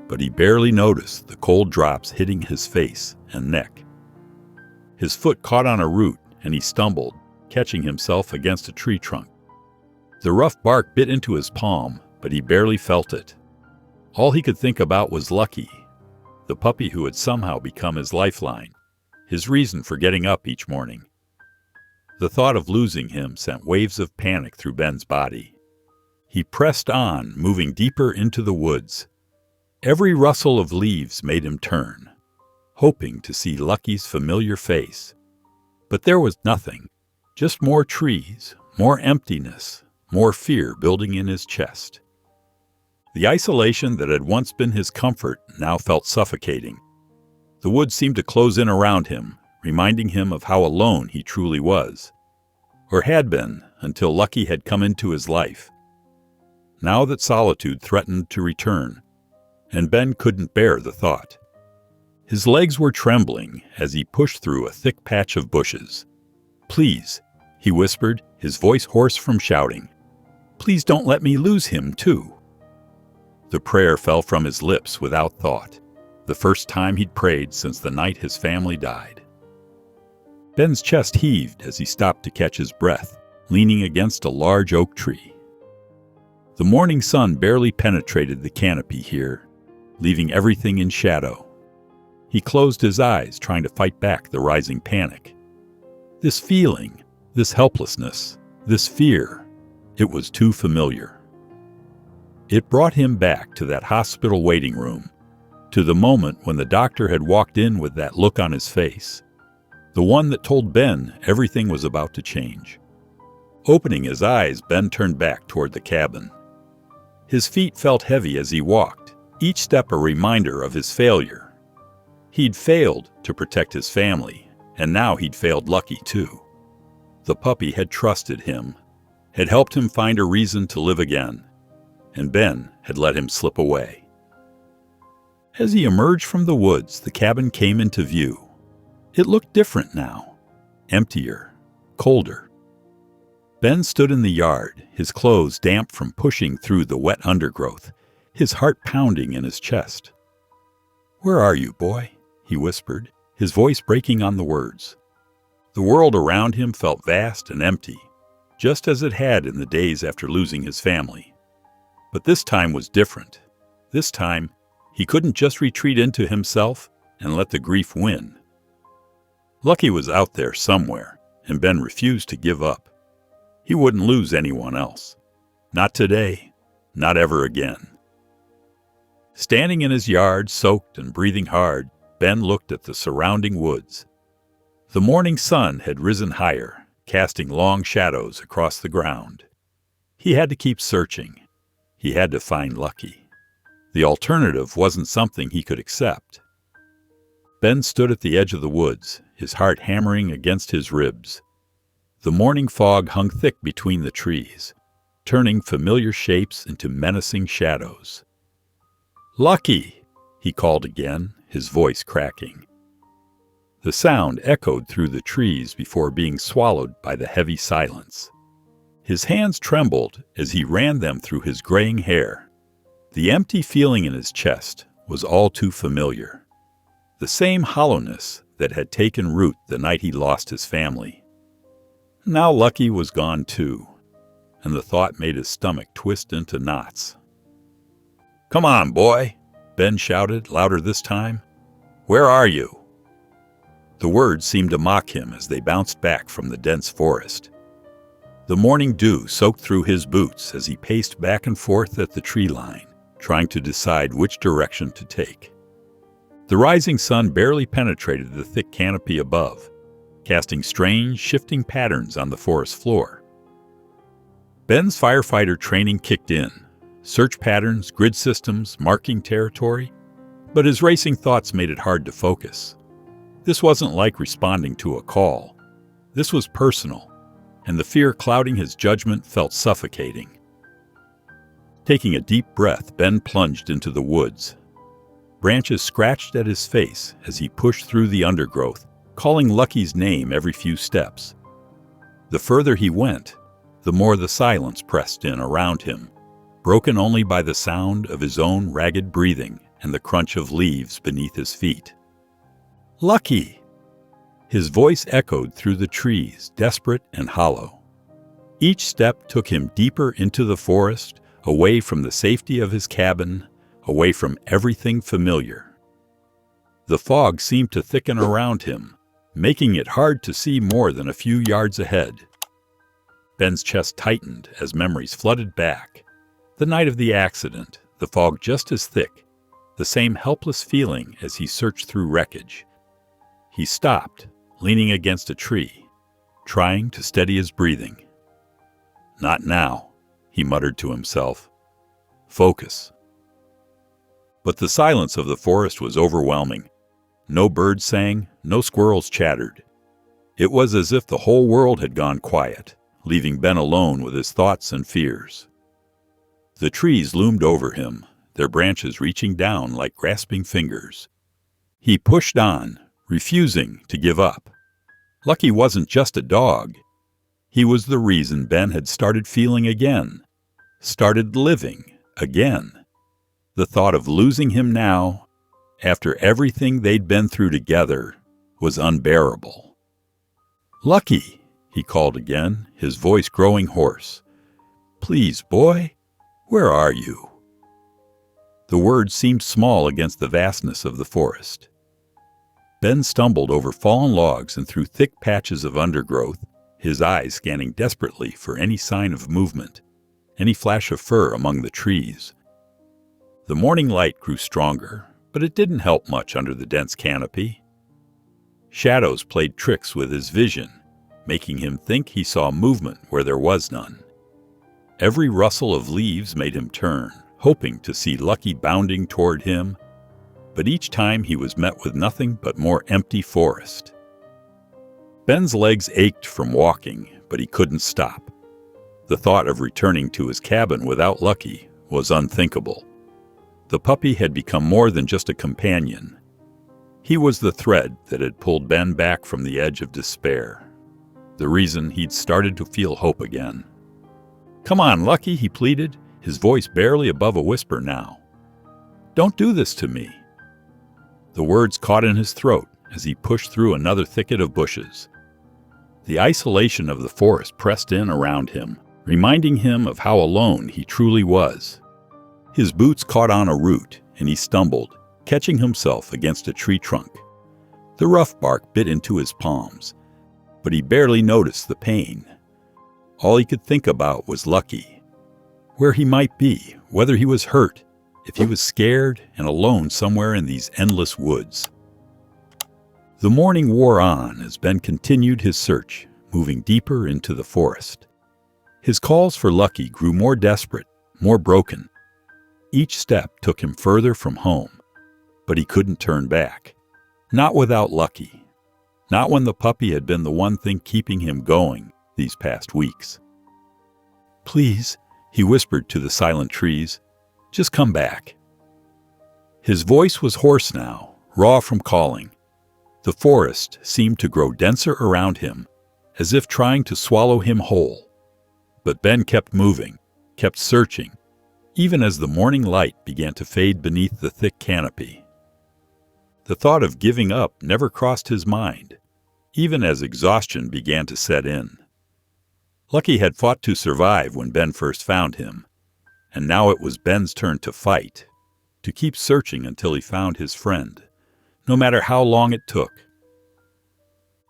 but he barely noticed the cold drops hitting his face and neck. His foot caught on a root, and he stumbled, catching himself against a tree trunk. The rough bark bit into his palm, but he barely felt it. All he could think about was Lucky, the puppy who had somehow become his lifeline, his reason for getting up each morning. The thought of losing him sent waves of panic through Ben's body. He pressed on, moving deeper into the woods. Every rustle of leaves made him turn, hoping to see Lucky's familiar face. But there was nothing, just more trees, more emptiness, more fear building in his chest. The isolation that had once been his comfort now felt suffocating. The woods seemed to close in around him, reminding him of how alone he truly was, or had been until Lucky had come into his life. Now that solitude threatened to return, and Ben couldn't bear the thought. His legs were trembling as he pushed through a thick patch of bushes. "Please," he whispered, his voice hoarse from shouting. "Please don't let me lose him, too." The prayer fell from his lips without thought, the first time he'd prayed since the night his family died. Ben's chest heaved as he stopped to catch his breath, leaning against a large oak tree. The morning sun barely penetrated the canopy here, leaving everything in shadow. He closed his eyes, trying to fight back the rising panic. This feeling, this helplessness, this fear, it was too familiar. It brought him back to that hospital waiting room, to the moment when the doctor had walked in with that look on his face, the one that told Ben everything was about to change. Opening his eyes, Ben turned back toward the cabin. His feet felt heavy as he walked, each step a reminder of his failure. He'd failed to protect his family, and now he'd failed Lucky too. The puppy had trusted him, had helped him find a reason to live again, and Ben had let him slip away. As he emerged from the woods, the cabin came into view. It looked different now, emptier, colder. Ben stood in the yard, his clothes damp from pushing through the wet undergrowth, his heart pounding in his chest. "Where are you, boy?" he whispered, his voice breaking on the words. The world around him felt vast and empty, just as it had in the days after losing his family. But this time was different. This time, he couldn't just retreat into himself and let the grief win. Lucky was out there somewhere, and Ben refused to give up. He wouldn't lose anyone else. Not today, not ever again. Standing in his yard, soaked and breathing hard, Ben looked at the surrounding woods. The morning sun had risen higher, casting long shadows across the ground. He had to keep searching. He had to find Lucky. The alternative wasn't something he could accept. Ben stood at the edge of the woods, his heart hammering against his ribs. The morning fog hung thick between the trees, turning familiar shapes into menacing shadows. "Lucky!" he called again, his voice cracking. The sound echoed through the trees before being swallowed by the heavy silence. His hands trembled as he ran them through his graying hair. The empty feeling in his chest was all too familiar. The same hollowness that had taken root the night he lost his family. Now Lucky was gone too, and the thought made his stomach twist into knots. "Come on, boy," Ben shouted, louder this time. "Where are you?" The words seemed to mock him as they bounced back from the dense forest. The morning dew soaked through his boots as he paced back and forth at the tree line, trying to decide which direction to take. The rising sun barely penetrated the thick canopy above, casting strange, shifting patterns on the forest floor. Ben's firefighter training kicked in, search patterns, grid systems, marking territory, but his racing thoughts made it hard to focus. This wasn't like responding to a call. This was personal, and the fear clouding his judgment felt suffocating. Taking a deep breath, Ben plunged into the woods. Branches scratched at his face as he pushed through the undergrowth, calling Lucky's name every few steps. The further he went, the more the silence pressed in around him, broken only by the sound of his own ragged breathing and the crunch of leaves beneath his feet. "Lucky!" His voice echoed through the trees, desperate and hollow. Each step took him deeper into the forest, away from the safety of his cabin, away from everything familiar. The fog seemed to thicken around him, making it hard to see more than a few yards ahead. Ben's chest tightened as memories flooded back. The night of the accident, the fog just as thick, the same helpless feeling as he searched through wreckage. He stopped, leaning against a tree, trying to steady his breathing. "Not now," he muttered to himself. "Focus." But the silence of the forest was overwhelming. No birds sang, no squirrels chattered. It was as if the whole world had gone quiet, leaving Ben alone with his thoughts and fears. The trees loomed over him, their branches reaching down like grasping fingers. He pushed on, refusing to give up. Lucky wasn't just a dog. He was the reason Ben had started feeling again, started living again. The thought of losing him now, after everything they'd been through together, was unbearable. "Lucky," he called again, his voice growing hoarse. "Please, boy, where are you?" The words seemed small against the vastness of the forest. Ben stumbled over fallen logs and through thick patches of undergrowth, his eyes scanning desperately for any sign of movement, any flash of fur among the trees. The morning light grew stronger, but it didn't help much under the dense canopy. Shadows played tricks with his vision, making him think he saw movement where there was none. Every rustle of leaves made him turn, hoping to see Lucky bounding toward him, but each time he was met with nothing but more empty forest. Ben's legs ached from walking, but he couldn't stop. The thought of returning to his cabin without Lucky was unthinkable. The puppy had become more than just a companion. He was the thread that had pulled Ben back from the edge of despair, the reason he'd started to feel hope again. "Come on, Lucky," he pleaded, his voice barely above a whisper now. "Don't do this to me." The words caught in his throat as he pushed through another thicket of bushes. The isolation of the forest pressed in around him, reminding him of how alone he truly was. His boots caught on a root, and he stumbled, catching himself against a tree trunk. The rough bark bit into his palms, but he barely noticed the pain. All he could think about was Lucky, where he might be, whether he was hurt, if he was scared and alone somewhere in these endless woods. The morning wore on as Ben continued his search, moving deeper into the forest. His calls for Lucky grew more desperate, more broken. Each step took him further from home, but he couldn't turn back. Not without Lucky. Not when the puppy had been the one thing keeping him going these past weeks. "Please," he whispered to the silent trees, "just come back." His voice was hoarse now, raw from calling. The forest seemed to grow denser around him, as if trying to swallow him whole. But Ben kept moving, kept searching, even as the morning light began to fade beneath the thick canopy. The thought of giving up never crossed his mind, even as exhaustion began to set in. Lucky had fought to survive when Ben first found him, and now it was Ben's turn to fight, to keep searching until he found his friend, no matter how long it took.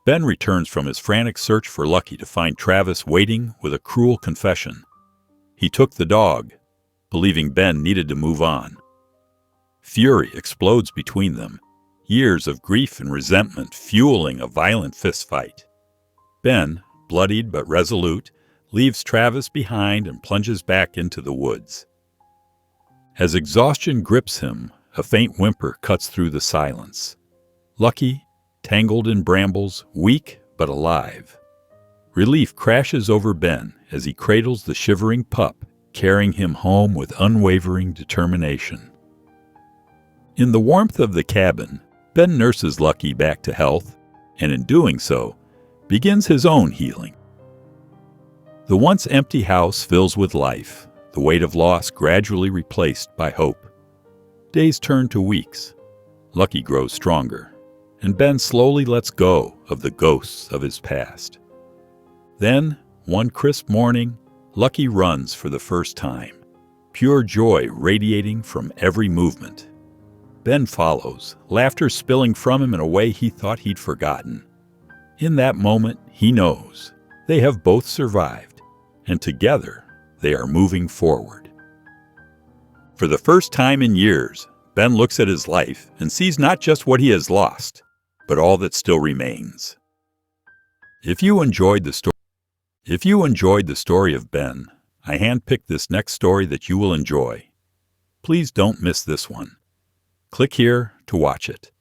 Ben returns from his frantic search for Lucky to find Travis waiting with a cruel confession. He took the dog, believing Ben needed to move on. Fury explodes between them, years of grief and resentment fueling a violent fistfight. Ben, bloodied but resolute, leaves Travis behind and plunges back into the woods. As exhaustion grips him, a faint whimper cuts through the silence. Lucky, tangled in brambles, weak but alive. Relief crashes over Ben as he cradles the shivering pup, carrying him home with unwavering determination. In the warmth of the cabin, Ben nurses Lucky back to health, and in doing so, begins his own healing. The once empty house fills with life, the weight of loss gradually replaced by hope. Days turn to weeks. Lucky grows stronger, and Ben slowly lets go of the ghosts of his past. Then, one crisp morning, Lucky runs for the first time, pure joy radiating from every movement. Ben follows, laughter spilling from him in a way he thought he'd forgotten. In that moment, he knows they have both survived, and together they are moving forward. For the first time in years, Ben looks at his life and sees not just what he has lost, but all that still remains. If you enjoyed the story of Ben, I handpicked this next story that you will enjoy. Please don't miss this one. Click here to watch it.